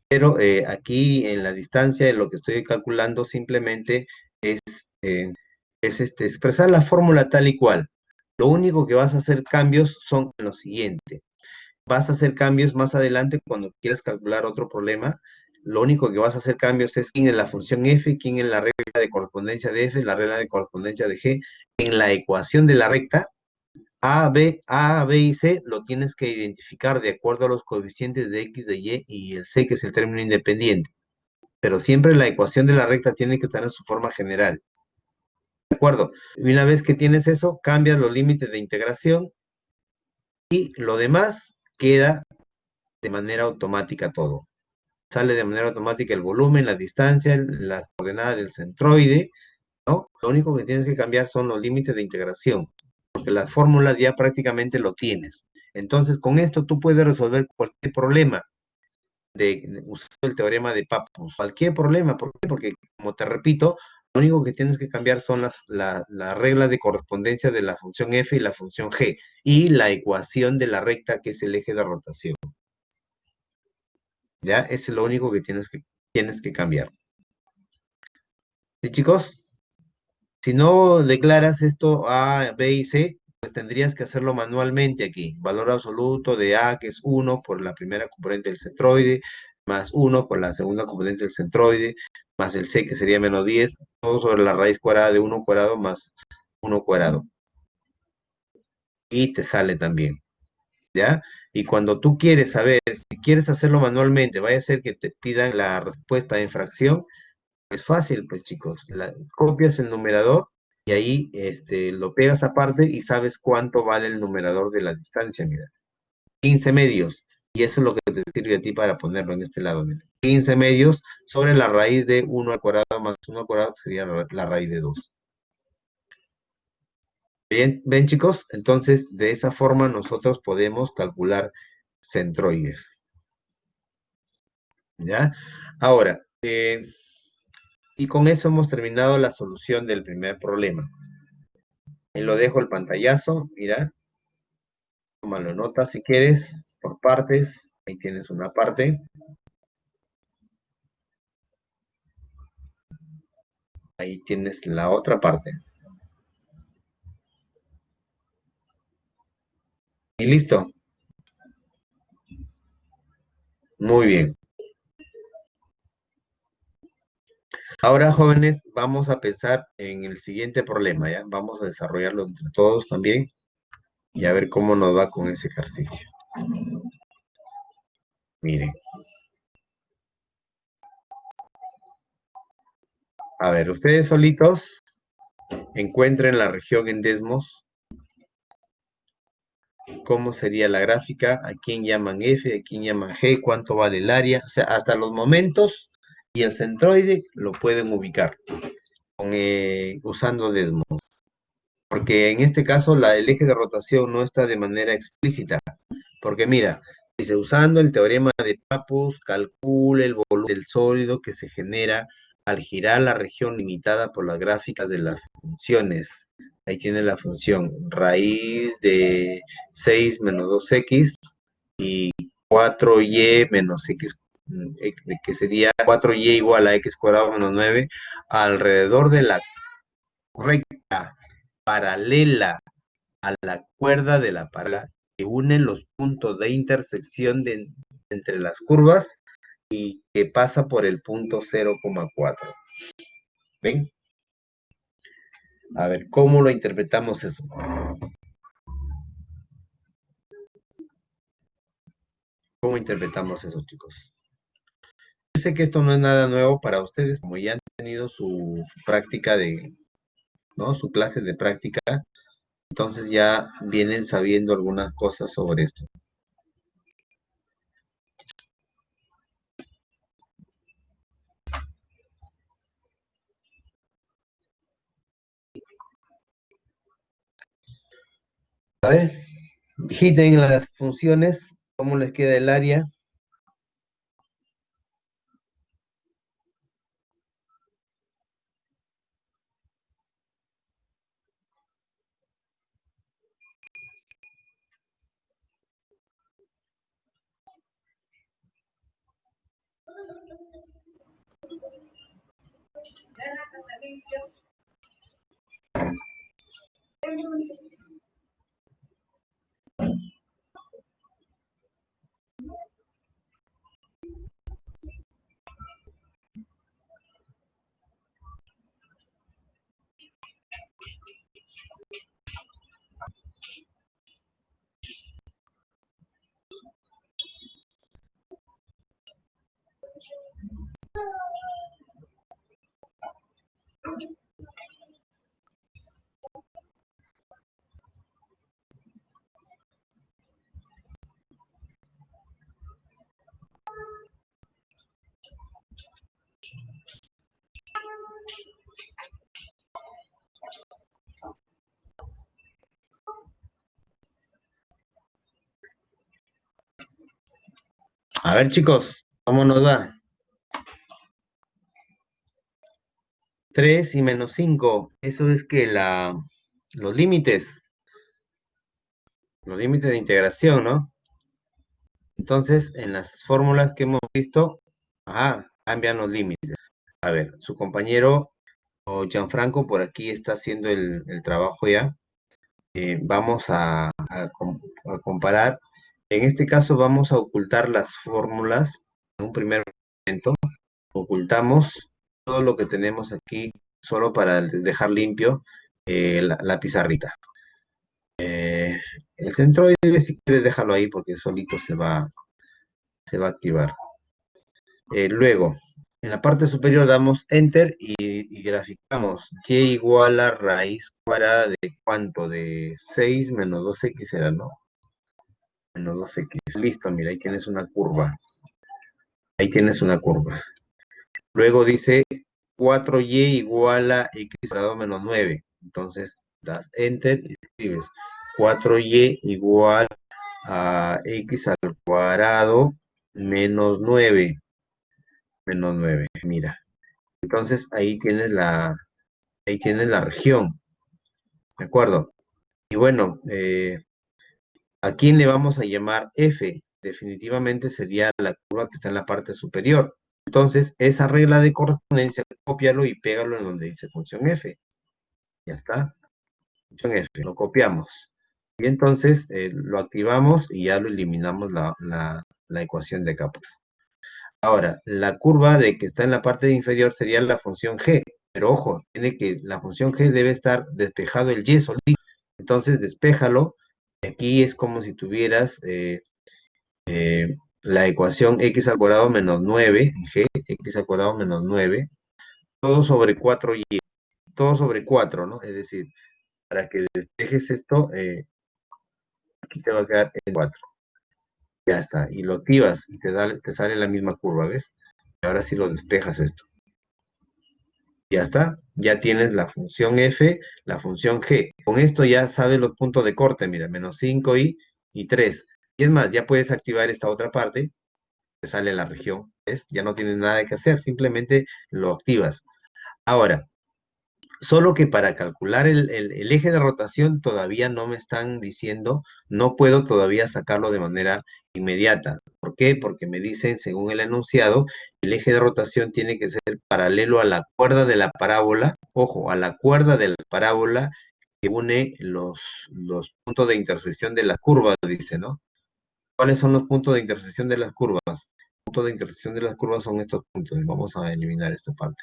Pero aquí en la distancia, lo que estoy calculando simplemente es, expresar la fórmula tal y cual. Lo único que vas a hacer cambios son lo siguiente. Vas a hacer cambios más adelante cuando quieras calcular otro problema. Lo único que vas a hacer cambios es quién es la función f, quién es la regla de correspondencia de f, la regla de correspondencia de g. En la ecuación de la recta, A, B y C lo tienes que identificar de acuerdo a los coeficientes de X, de Y el C, que es el término independiente. Pero siempre la ecuación de la recta tiene que estar en su forma general. ¿De acuerdo? Y una vez que tienes eso, cambias los límites de integración y lo demás queda de manera automática todo. Sale de manera automática el volumen, la distancia, las coordenadas del centroide, ¿no? Lo único que tienes que cambiar son los límites de integración, porque las fórmulas ya prácticamente lo tienes. Entonces, con esto tú puedes resolver cualquier problema usando el teorema de Pappus. Cualquier problema, ¿por qué? Porque, como te repito, lo único que tienes que cambiar son la regla de correspondencia de la función f y la función g, y la ecuación de la recta, que es el eje de rotación. ¿Ya? Eso es lo único que tienes que cambiar. ¿Sí, chicos? Si no declaras esto A, B y C, pues tendrías que hacerlo manualmente aquí. Valor absoluto de A, que es 1 por la primera componente del centroide, más 1 por la segunda componente del centroide, más el C, que sería menos 10, todo sobre la raíz cuadrada de 1 cuadrado más 1 cuadrado. Y te sale también, ¿ya? Y cuando tú quieres saber, si quieres hacerlo manualmente, vaya a ser que te pidan la respuesta en fracción. Es fácil, pues chicos, copias el numerador y ahí lo pegas aparte y sabes cuánto vale el numerador de la distancia, mira. 15 medios. Y eso es lo que te sirve a ti para ponerlo en este lado, mira. 15 medios sobre la raíz de 1 al cuadrado más 1 al cuadrado, que sería la raíz de 2. Bien, ven chicos, entonces de esa forma nosotros podemos calcular centroides. ¿Ya? Ahora, y con eso hemos terminado la solución del primer problema. Ahí lo dejo el pantallazo, mira, tómalo nota si quieres, por partes. Ahí tienes una parte, ahí tienes la otra parte. Y listo. Muy bien. Ahora, jóvenes, vamos a pensar en el siguiente problema, ¿ya? Vamos a desarrollarlo entre todos también y a ver cómo nos va con ese ejercicio. Miren, a ver, ustedes solitos encuentren la región en desmos. ¿Cómo sería la gráfica? ¿A quién llaman F? ¿A quién llaman G? ¿Cuánto vale el área? O sea, hasta los momentos y el centroide lo pueden ubicar usando desmos. Porque en este caso el eje de rotación no está de manera explícita. Porque mira, dice, usando el teorema de Pappus, calcule el volumen del sólido que se genera al girar la región limitada por las gráficas de las funciones. Ahí tiene la función raíz de 6 menos 2x y 4y menos x, que sería 4y igual a x cuadrado menos 9, alrededor de la recta paralela a la cuerda de la paralela que une los puntos de intersección entre las curvas y que pasa por el punto 0,4. ¿Ven? A ver, ¿cómo lo interpretamos eso? ¿Cómo interpretamos eso, chicos? Yo sé que esto no es nada nuevo para ustedes, como ya han tenido su práctica ¿no? Su clase de práctica, entonces ya vienen sabiendo algunas cosas sobre esto. A ver, digiten las funciones, cómo les queda el área. A ver, chicos, ¿Cómo nos va? 3 y menos 5. Eso es que los límites, los límites de integración, ¿no? Entonces, en las fórmulas que hemos visto, cambian los límites. A ver, su compañero o Gianfranco por aquí está haciendo el trabajo ya. Vamos a comparar. En este caso vamos a ocultar las fórmulas en un primer momento. Ocultamos todo lo que tenemos aquí solo para dejar limpio la pizarrita. El centroide, si quieres, déjalo ahí porque solito se va a activar. Luego, en la parte superior damos Enter y graficamos y igual a raíz cuadrada de ¿cuánto? De 6 menos 2x era, ¿no? Menos 2x. Listo, mira, ahí tienes una curva. Ahí tienes una curva. Luego dice 4y igual a x cuadrado menos 9. Entonces, das Enter y escribes 4y igual a x al cuadrado menos 9. Menos 9, mira. Entonces, ahí tienes la región, ¿de acuerdo? Y bueno, ¿a quién le vamos a llamar f? Definitivamente sería la curva que está en la parte superior. Entonces, esa regla de correspondencia, cópialo y pégalo en donde dice función f. Ya está, función f, lo copiamos. Y entonces lo activamos y ya lo eliminamos la ecuación de capas. Ahora, la curva de que está en la parte inferior sería la función g. Pero ojo, la función g debe estar despejado el y solito. Entonces, despéjalo. Aquí es como si tuvieras la ecuación x al cuadrado menos 9, g, x al cuadrado menos 9, todo sobre 4y, todo sobre 4, ¿no? Es decir, para que despejes esto, aquí te va a quedar en 4. Ya está, y lo activas y te sale la misma curva, ¿ves? Y ahora sí lo despejas esto. Ya está, ya tienes la función f, la función g. Con esto ya sabes los puntos de corte, mira, menos 5y 3. Y es más, ya puedes activar esta otra parte, te sale la región, ¿ves? Ya no tienes nada que hacer, simplemente lo activas. Ahora, solo que para calcular el eje de rotación todavía no me están diciendo, no puedo todavía sacarlo de manera inmediata. ¿Por qué? Porque me dicen, según el enunciado, el eje de rotación tiene que ser paralelo a la cuerda de la parábola, ojo, a la cuerda de la parábola que une los puntos de intersección de las curvas, dice, ¿no? ¿Cuáles son los puntos de intersección de las curvas? Los puntos de intersección de las curvas son estos puntos. Vamos a eliminar esta parte.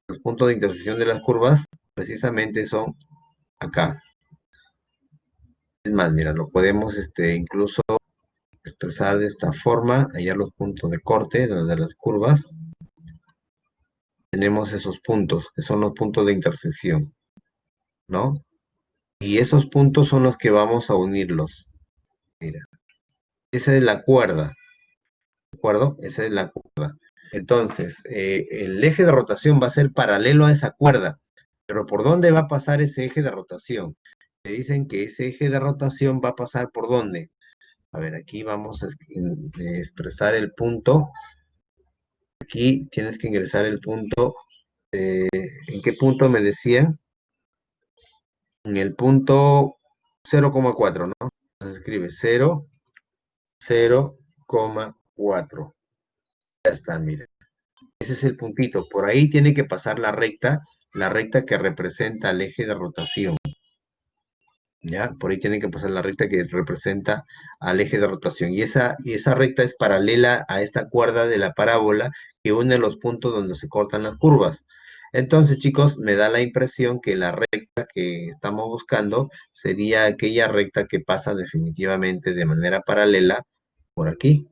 Los puntos de intersección de las curvas precisamente son acá. Es más, mira, lo podemos incluso expresar de esta forma. Allá los puntos de corte de las curvas. Tenemos esos puntos, que son los puntos de intersección, ¿no? Y esos puntos son los que vamos a unirlos. Mira, esa es la cuerda, ¿de acuerdo? Esa es la cuerda. Entonces, el eje de rotación va a ser paralelo a esa cuerda. Pero ¿por dónde va a pasar ese eje de rotación? Te dicen que ese eje de rotación va a pasar ¿por dónde? A ver, aquí vamos a expresar el punto. Aquí tienes que ingresar el punto. ¿En qué punto me decía? En el punto 0,4, ¿no? Entonces escribe 0, 0,4. Ya está, mira. Ese es el puntito. Por ahí tiene que pasar la recta que representa el eje de rotación. ¿Ya? Por ahí tiene que pasar la recta que representa al eje de rotación. Y esa recta es paralela a esta cuerda de la parábola que une los puntos donde se cortan las curvas. Entonces, chicos, me da la impresión que la recta que estamos buscando sería aquella recta que pasa definitivamente de manera paralela por aquí.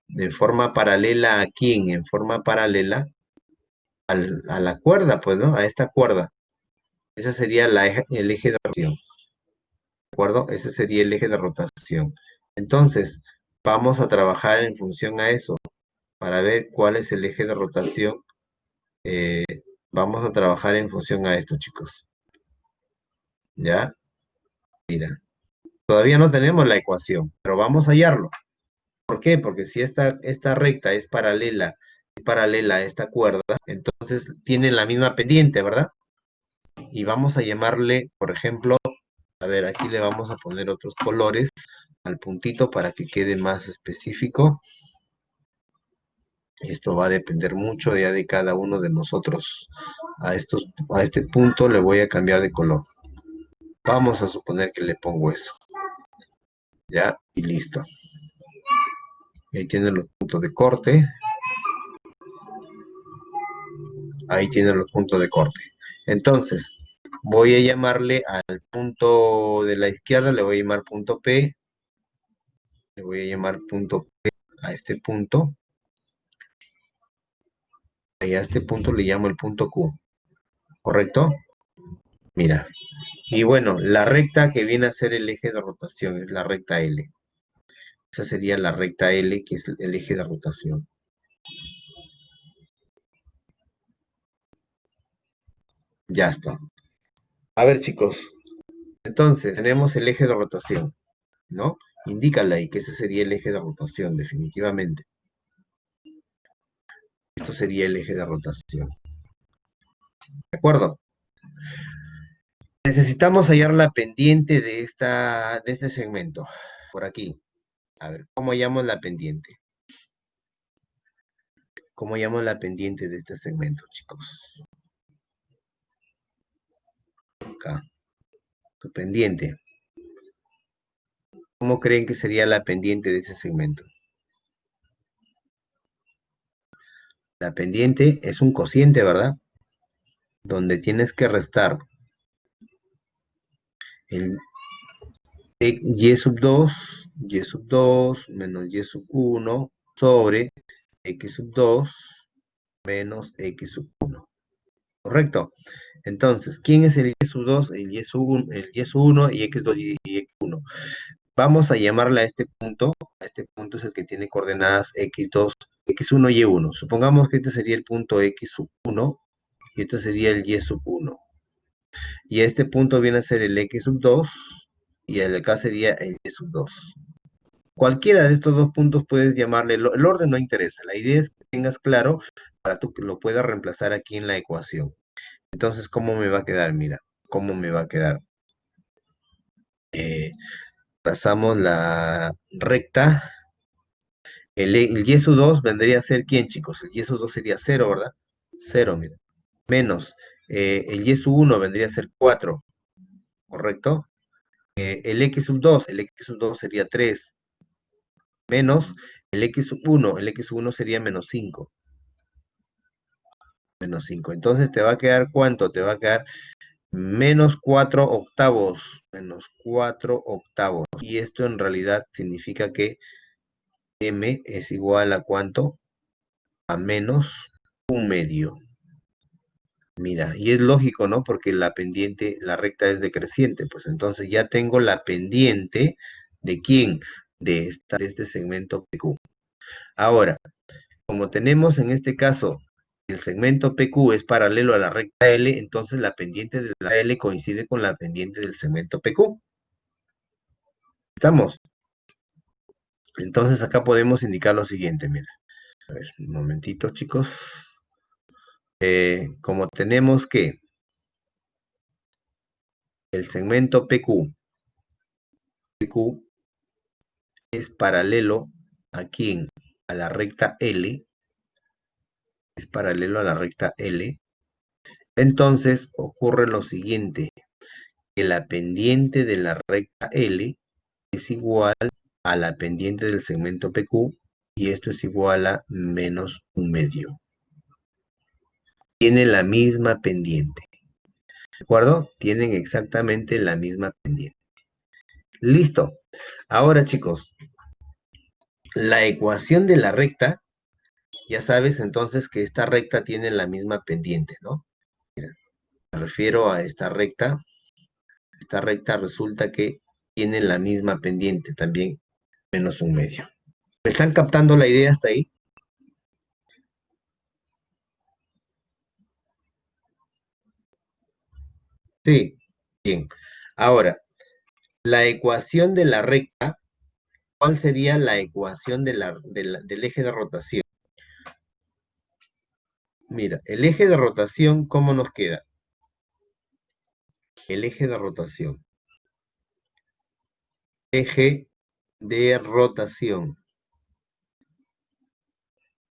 De forma paralela a quién, en forma paralela a la cuerda, pues, ¿no? A esta cuerda. Ese sería el eje de rotación. ¿De acuerdo? Ese sería el eje de rotación. Entonces, vamos a trabajar en función a eso, para ver cuál es el eje de rotación. Vamos a trabajar en función a esto, chicos. ¿Ya? Mira. Todavía no tenemos la ecuación, pero vamos a hallarlo. ¿Por qué? Porque si esta recta es paralela a esta cuerda, entonces tienen la misma pendiente, ¿verdad? Y vamos a llamarle, por ejemplo, a ver, aquí le vamos a poner otros colores al puntito para que quede más específico. Esto va a depender mucho ya de cada uno de nosotros. A este punto le voy a cambiar de color. Vamos a suponer que le pongo eso. Ya, y listo. Ahí tienen los puntos de corte. Ahí tienen los puntos de corte. Entonces, voy a llamarle al punto de la izquierda, le voy a llamar punto P. Le voy a llamar punto P a este punto. Y a este punto le llamo el punto Q. ¿Correcto? Mira. Y bueno, la recta que viene a ser el eje de rotación es la recta L. Esa sería la recta L, que es el eje de rotación. Ya está. A ver, chicos. Entonces, tenemos el eje de rotación, ¿no? Indícale ahí que ese sería el eje de rotación, definitivamente. Esto sería el eje de rotación. ¿De acuerdo? Necesitamos hallar la pendiente de este segmento. Por aquí. A ver, ¿cómo llamo la pendiente? ¿Cómo llamo la pendiente de este segmento, chicos? Acá. Su pendiente. ¿Cómo creen que sería la pendiente de ese segmento? La pendiente es un cociente, ¿verdad? Donde tienes que restar el y sub 2, y sub 2 menos y sub 1 sobre x sub 2 menos x sub 1. ¿Correcto? Entonces, ¿quién es el y sub 2? El y sub 1, el y sub 1 y x2 y x1. Vamos a llamarle a este punto. A este punto es el que tiene coordenadas x2, x1 y y1. Supongamos que este sería el punto x sub 1 y este sería el y sub 1. Y este punto viene a ser el x sub 2 y el de acá sería el y sub 2. Cualquiera de estos dos puntos puedes llamarle, el orden no interesa, la idea es que tengas claro para tú que lo puedas reemplazar aquí en la ecuación. Entonces, ¿cómo me va a quedar? Mira, ¿cómo me va a quedar? Pasamos la recta. El y sub 2 vendría a ser ¿quién, chicos? El y sub 2 sería 0, ¿verdad? 0, mira. Menos el y sub 1 vendría a ser 4, ¿correcto? El x sub 2 sería 3, menos el x sub 1 sería menos 5. Menos 5. Entonces te va a quedar ¿cuánto? Te va a quedar menos 4 octavos. Menos 4 octavos. Y esto en realidad significa que m es igual a ¿cuánto? A menos un medio. Mira, y es lógico, ¿no? Porque la pendiente, la recta es decreciente. Pues entonces ya tengo la pendiente ¿de quién? De este segmento PQ. Ahora, como tenemos en este caso el segmento PQ es paralelo a la recta L, entonces la pendiente de la L coincide con la pendiente del segmento PQ. ¿Estamos? Entonces acá podemos indicar lo siguiente, mira. A ver, un momentito, chicos. Como tenemos que el segmento PQ es paralelo a quién? A la recta L, es paralelo a la recta L. Entonces ocurre lo siguiente, que la pendiente de la recta L es igual a la pendiente del segmento PQ y esto es igual a menos un medio. Tiene la misma pendiente. ¿De acuerdo? Tienen exactamente la misma pendiente. Listo. Ahora, chicos, la ecuación de la recta, ya sabes entonces que esta recta tiene la misma pendiente, ¿no? Mira, me refiero a esta recta. Esta recta resulta que tiene la misma pendiente también, menos un medio. ¿Me están captando la idea hasta ahí? Sí. Bien. Ahora, la ecuación de la recta ¿Cuál sería la ecuación del eje de rotación? Mira, el eje de rotación, ¿cómo nos queda? El eje de rotación. Eje de rotación.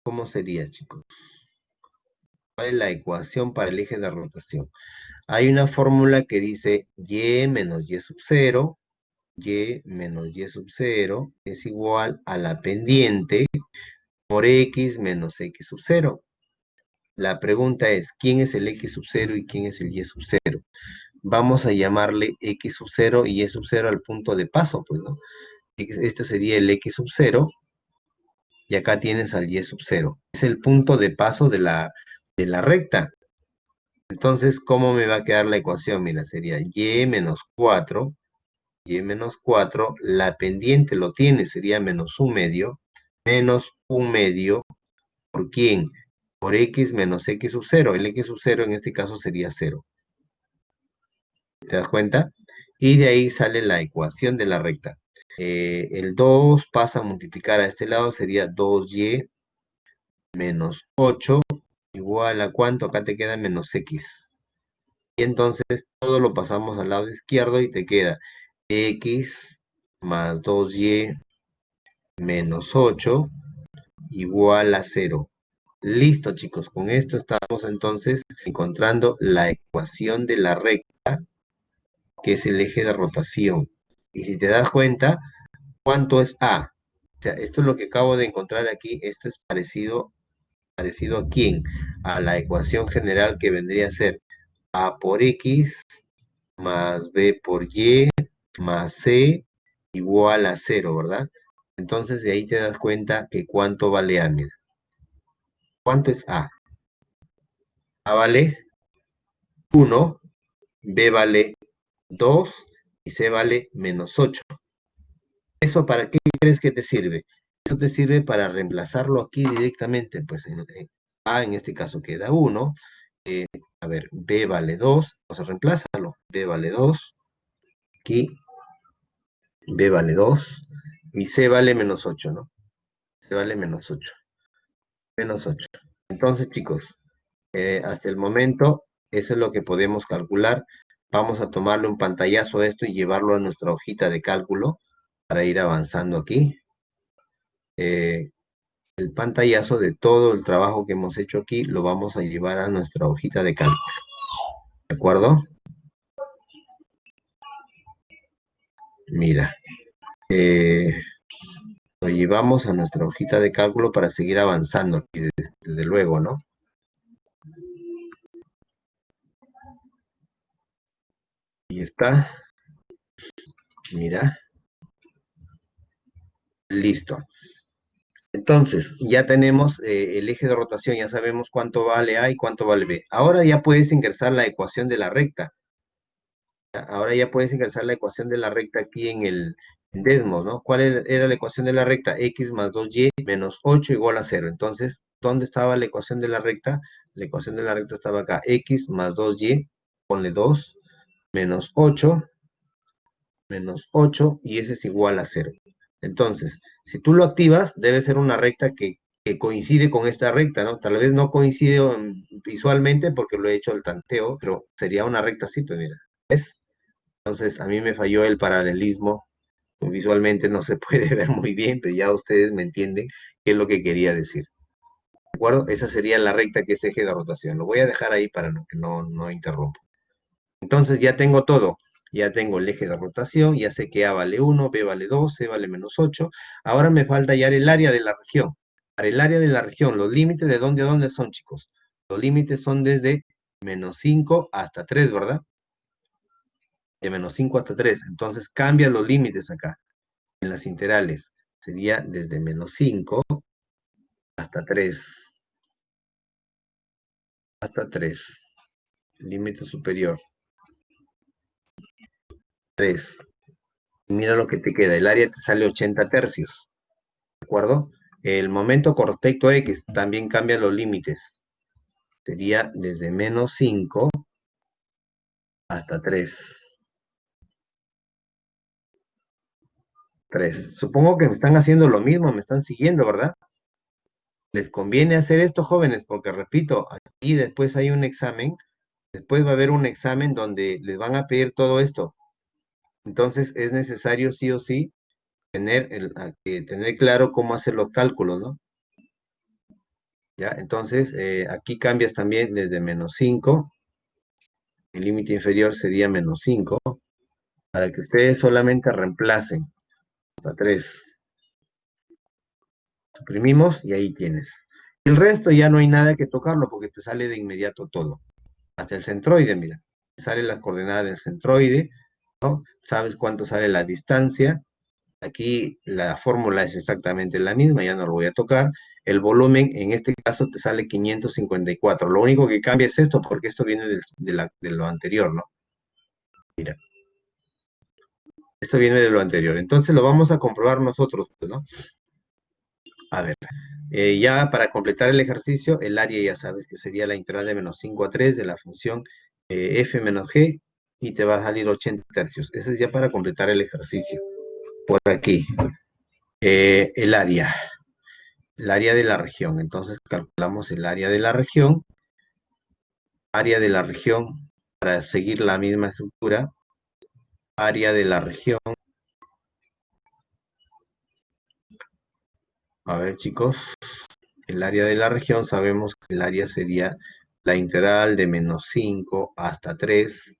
¿Cómo sería, chicos? ¿Cuál es la ecuación para el eje de rotación? Hay una fórmula que dice y menos y sub 0, y menos y sub 0 es igual a la pendiente por x menos x sub 0. La pregunta es, ¿quién es el x sub 0 y quién es el y sub 0? Vamos a llamarle x sub 0 y y sub 0 al punto de paso, pues, ¿no? Esto sería el x sub 0 y acá tienes al y sub 0. Es el punto de paso de la recta. Entonces, ¿cómo me va a quedar la ecuación? Mira, sería y menos 4, la pendiente lo tiene, sería menos un medio, ¿por quién? Por x menos x sub 0. El x sub 0 en este caso sería 0. ¿Te das cuenta? Y de ahí sale la ecuación de la recta. El 2 pasa a multiplicar a este lado, sería 2y menos 8 igual a ¿cuánto? Acá te queda menos x. Y entonces todo lo pasamos al lado izquierdo y te queda x más 2y menos 8 igual a 0. Listo, chicos, con esto estamos entonces encontrando la ecuación de la recta, que es el eje de rotación. Y si te das cuenta, ¿cuánto es A? O sea, esto es lo que acabo de encontrar aquí, esto es parecido ¿a quién? A la ecuación general que vendría a ser A por X más B por Y más C igual a 0, ¿verdad? Entonces de ahí te das cuenta que cuánto vale A, mira. ¿Cuánto es A? A vale 1, B vale 2 y C vale menos 8. ¿Eso para qué crees que te sirve? Eso te sirve para reemplazarlo aquí directamente, pues en A en este caso queda 1, a ver, B vale 2, entonces reemplázalo, B vale 2, aquí B vale 2 y C vale menos 8, ¿no? C vale menos 8, menos 8. Entonces, chicos, hasta el momento, eso es lo que podemos calcular. Vamos a tomarle un pantallazo a esto y llevarlo a nuestra hojita de cálculo para ir avanzando aquí. Eh, el pantallazo de todo el trabajo que hemos hecho aquí lo vamos a llevar a nuestra hojita de cálculo. ¿De acuerdo? Mira, lo llevamos a nuestra hojita de cálculo para seguir avanzando aquí, desde luego, ¿no? Y está. Mira. Listo. Entonces, ya tenemos el eje de rotación, ya sabemos cuánto vale A y cuánto vale B. Ahora ya puedes ingresar la ecuación de la recta. Ahora ya puedes ingresar la ecuación de la recta aquí en Desmos, ¿no? ¿Cuál era la ecuación de la recta? X más 2y menos 8 igual a 0. Entonces, ¿dónde estaba la ecuación de la recta? La ecuación de la recta estaba acá. X más 2y, ponle 2, menos 8 y ese es igual a 0. Entonces, si tú lo activas, debe ser una recta que coincide con esta recta, ¿no? Tal vez no coincide visualmente porque lo he hecho al tanteo, pero sería una recta así, pues mira, ¿ves? Entonces, a mí me falló el paralelismo, visualmente no se puede ver muy bien, pero ya ustedes me entienden qué es lo que quería decir. ¿De acuerdo? Esa sería la recta que es eje de rotación. Lo voy a dejar ahí para que no interrumpa. Entonces ya tengo todo. Ya tengo el eje de rotación, ya sé que A vale 1, B vale 2, C vale menos 8. Ahora me falta hallar el área de la región. Para el área de la región, los límites de dónde a dónde son, chicos. Los límites son desde menos 5 hasta 3, ¿verdad? De menos 5 hasta 3. Entonces cambia los límites acá, en las integrales. Sería desde menos 5 hasta 3. Hasta 3. Límite superior. 3. Mira lo que te queda. El área te sale 80 tercios. ¿De acuerdo? El momento con respecto a X también cambia los límites. Sería desde menos 5 hasta 3. 3. Supongo que me están haciendo lo mismo, me están siguiendo, ¿verdad? Les conviene hacer esto, jóvenes, porque repito, aquí después hay un examen, después va a haber un examen donde les van a pedir todo esto. Entonces es necesario sí o sí tener claro cómo hacer los cálculos, ¿no? ¿Ya? Entonces aquí cambias también desde -5, el límite inferior sería -5, para que ustedes solamente reemplacen hasta 3. Suprimimos y ahí tienes. El resto ya no hay nada que tocarlo porque te sale de inmediato todo. Hasta el centroide, mira. Sale las coordenadas del centroide, ¿no? Sabes cuánto sale la distancia. Aquí la fórmula es exactamente la misma, ya no lo voy a tocar. El volumen, en este caso, te sale 554. Lo único que cambia es esto, porque esto viene de lo anterior, ¿no? Mira, esto viene de lo anterior. Entonces lo vamos a comprobar nosotros, pues, ¿no? A ver, ya para completar el ejercicio, el área ya sabes que sería la integral de -5 a 3 de la función f menos g, y te va a salir 80 tercios. Ese es ya para completar el ejercicio. Por aquí, el área de la región. Entonces calculamos el área de la región. Área de la región, para seguir la misma estructura. Área de la región. A ver, chicos. El área de la región, sabemos que el área sería la integral de -5 hasta 3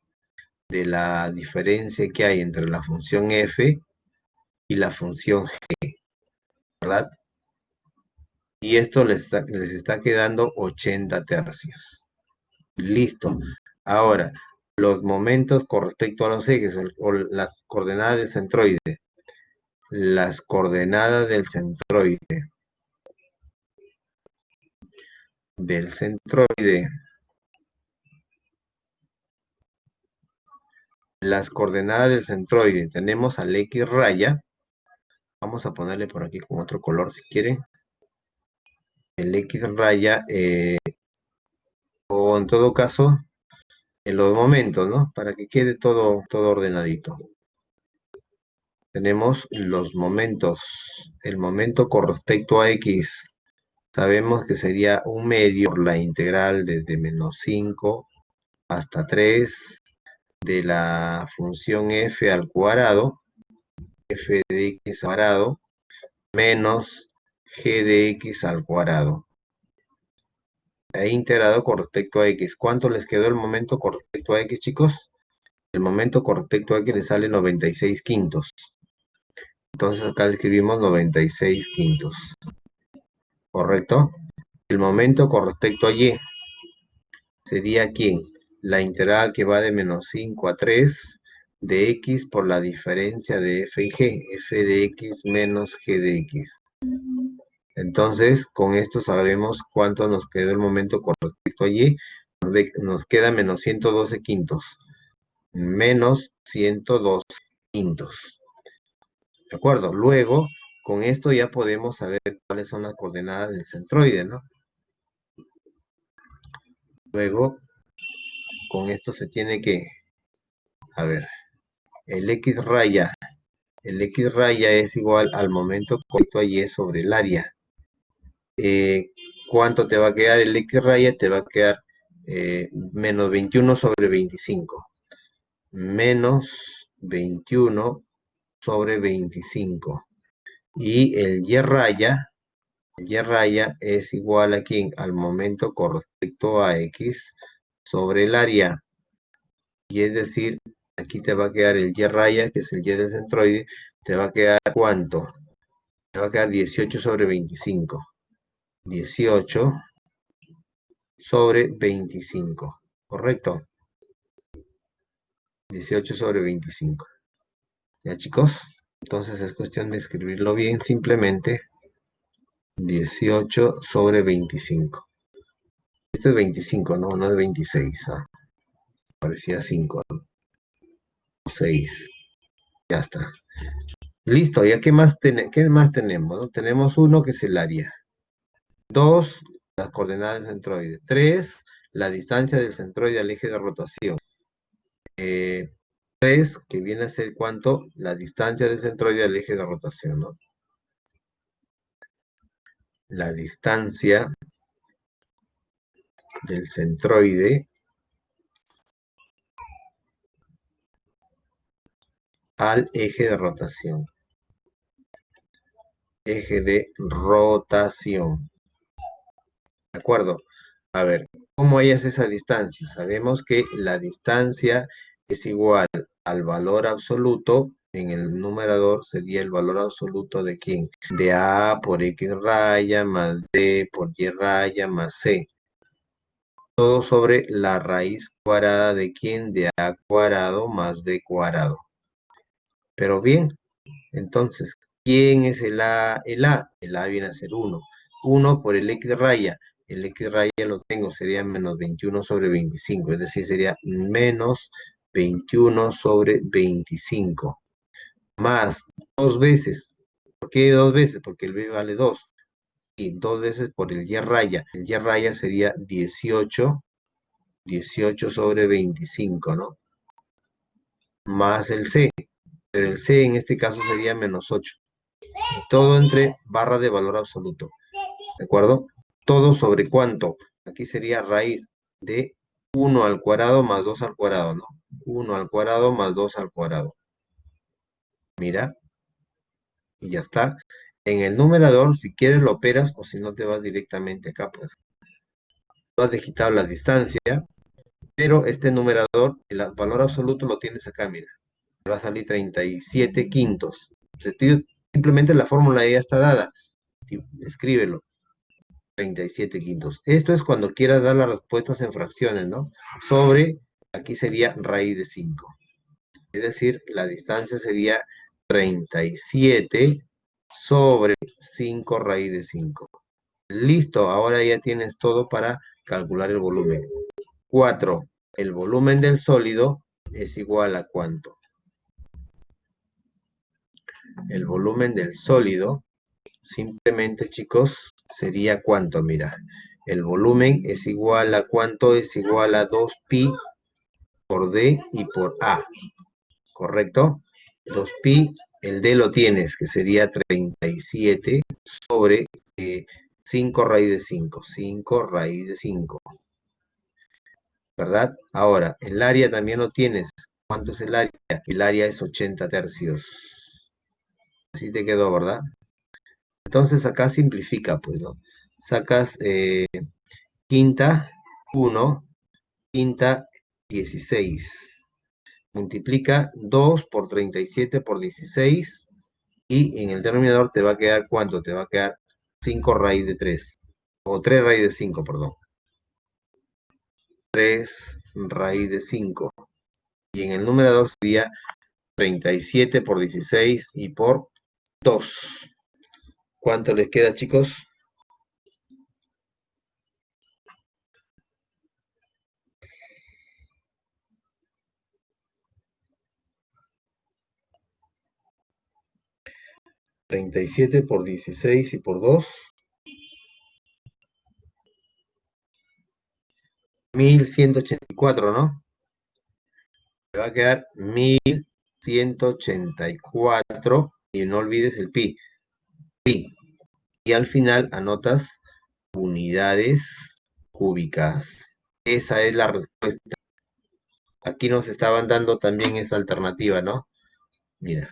de la diferencia que hay entre la función f y la función g, ¿verdad? Y esto les está quedando 80 tercios. Listo. Ahora, los momentos con respecto a los ejes o las coordenadas del centroide. Las coordenadas del centroide. Las coordenadas del centroide. Tenemos al X raya. Vamos a ponerle por aquí con otro color si quieren. El X raya, o en todo caso, en los momentos, ¿no? Para que quede todo ordenadito. Tenemos los momentos. El momento con respecto a X, sabemos que sería un medio por la integral desde -5 hasta 3 de la función f al cuadrado, f de x al cuadrado, menos g de x al cuadrado. He integrado con respecto a x. ¿Cuánto les quedó el momento con respecto a x, chicos? El momento con respecto a x le sale 96 quintos. Entonces acá escribimos 96 quintos. ¿Correcto? El momento con respecto a y sería ¿quién? La integral que va de -5 a 3 de x por la diferencia de f y g. F de x menos g de x. Entonces, con esto sabemos cuánto nos quedó el momento con respecto a y. Nos queda menos 112 quintos. Menos 112 quintos. ¿De acuerdo? Luego, con esto ya podemos saber cuáles son las coordenadas del centroide, ¿no? Luego, con esto se tiene que, a ver, el X raya es igual al momento con respecto a y sobre el área. ¿Cuánto te va a quedar el X raya? Te va a quedar menos 21 sobre 25. Menos 21 sobre 25. Y el Y raya es igual a ¿quién? Al momento con respecto a X sobre el área. Y es decir, aquí te va a quedar el Y raya, que es el Y del centroide, te va a quedar ¿cuánto? Te va a quedar 18 sobre 25. 18 sobre 25. ¿Correcto? 18 sobre 25. ¿Ya, chicos? Entonces es cuestión de escribirlo bien, simplemente 18 sobre 25. Esto es 25, no, no es 26. ¿Ah? Parecía 5, ¿no? 6. Ya está. Listo, ¿ya qué más tenemos? ¿No? Tenemos 1 que es el área. 2, las coordenadas del centroide. 3, la distancia del centroide al eje de rotación. 3, que viene a ser ¿cuánto? La distancia del centroide al eje de rotación, ¿no? La distancia del centroide al eje de rotación. Eje de rotación. ¿De acuerdo? A ver, ¿cómo hallas esa distancia? Sabemos que la distancia es igual al valor absoluto. En el numerador sería el valor absoluto de ¿quién? De A por X raya más D por Y raya más C. Todo sobre la raíz cuadrada de ¿quién? De A cuadrado más B cuadrado. Pero bien, entonces, ¿quién es el A? El A viene a ser 1. 1 por el X raya. El X raya lo tengo, sería menos 21 sobre 25. Es decir, sería menos 21 sobre 25. Más 2 veces. ¿Por qué 2 veces? Porque el B vale 2. Y 2 veces por el Y raya. El Y raya sería 18 sobre 25, ¿no? Más el C. Pero el C en este caso sería menos 8. Todo entre barra de valor absoluto. ¿De acuerdo? Todo sobre cuánto. Aquí sería raíz de 1 al cuadrado más 2 al cuadrado, ¿no? 1 al cuadrado más 2 al cuadrado. Mira, y ya está. En el numerador, si quieres lo operas o si no te vas directamente acá, pues. Tú has digitado la distancia, pero este numerador, el valor absoluto lo tienes acá, mira. Te va a salir 37 quintos. Simplemente la fórmula ya está dada. Escríbelo. 37 quintos. Esto es cuando quieras dar las respuestas en fracciones, ¿no? Sobre, aquí sería raíz de 5. Es decir, la distancia sería 37 sobre 5 raíz de 5. Listo, ahora ya tienes todo para calcular el volumen. 4. El volumen del sólido es igual a ¿cuánto? El volumen del sólido, simplemente, chicos, sería ¿cuánto? Mira, el volumen es igual a ¿cuánto? Es igual a 2pi por D y por A, ¿correcto? 2pi, el D lo tienes, que sería 37 sobre 5 raíz de 5, 5 raíz de 5, ¿verdad? Ahora, el área también lo tienes. ¿Cuánto es el área? El área es 80 tercios. Así te quedó, ¿verdad? Entonces acá simplifica, pues, ¿no? Sacas quinta 1, quinta 16. Multiplica 2 por 37 por 16 y en el denominador te va a quedar ¿cuánto? Te va a quedar 5 raíz de 3, o 3 raíz de 5, perdón. 3 raíz de 5. Y en el numerador sería 37 por 16 y por 2. ¿Cuánto les queda, chicos? 37 por 16 y por 2. 1184, ¿no? Te va a quedar 1184 y no olvides el pi. Pi. Y al final anotas unidades cúbicas. Esa es la respuesta. Aquí nos estaban dando también esa alternativa, ¿no? Mira,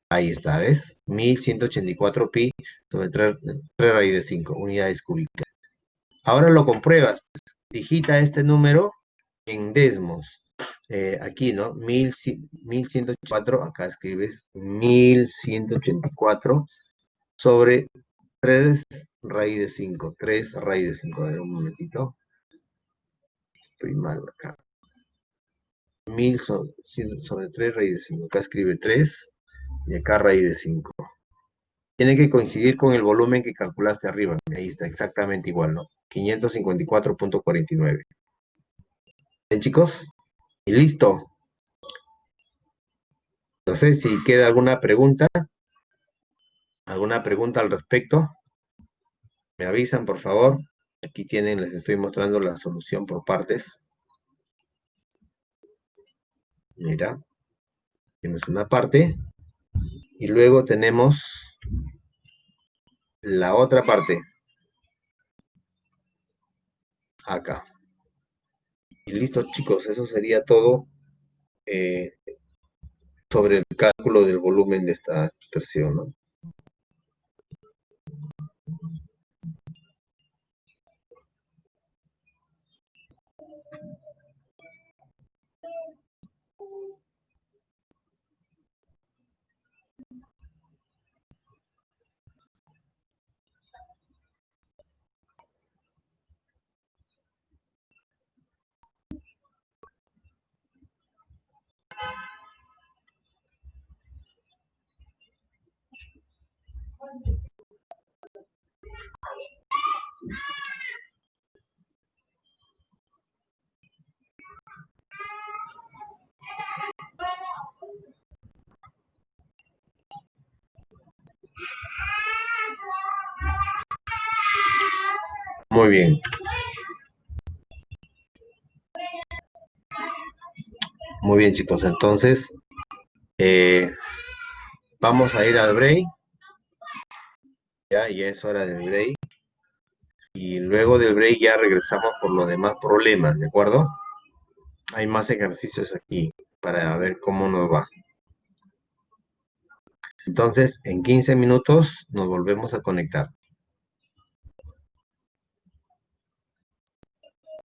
ahí está, ¿ves? 1184 pi sobre 3 raíz de 5 unidades cúbicas. Ahora lo compruebas. Digita este número en desmos. Aquí, ¿no? 1184, acá escribes 1184 sobre 3 raíz de 5. 3 raíz de 5. A ver, un momentito. Estoy mal acá. 1000 sobre 3 raíz de 5. Acá escribe 3 y acá raíz de 5. Tiene que coincidir con el volumen que calculaste arriba. Ahí está, exactamente igual, ¿no? 554.49. ¿Bien, chicos? Y listo. No sé si queda alguna pregunta al respecto. Me avisan, por favor. Aquí tienen, les estoy mostrando la solución por partes. Mira. Tienes una parte y luego tenemos la otra parte acá. Y listo, chicos, eso sería todo eh, sobre el cálculo del volumen de esta expresión, ¿no? Muy bien, muy bien, chicos. Entonces, eh, vamos a ir al break, ya es hora del break. Y luego del break ya regresamos por los demás problemas, ¿de acuerdo? Hay más ejercicios aquí para ver cómo nos va. Entonces, en 15 minutos nos volvemos a conectar.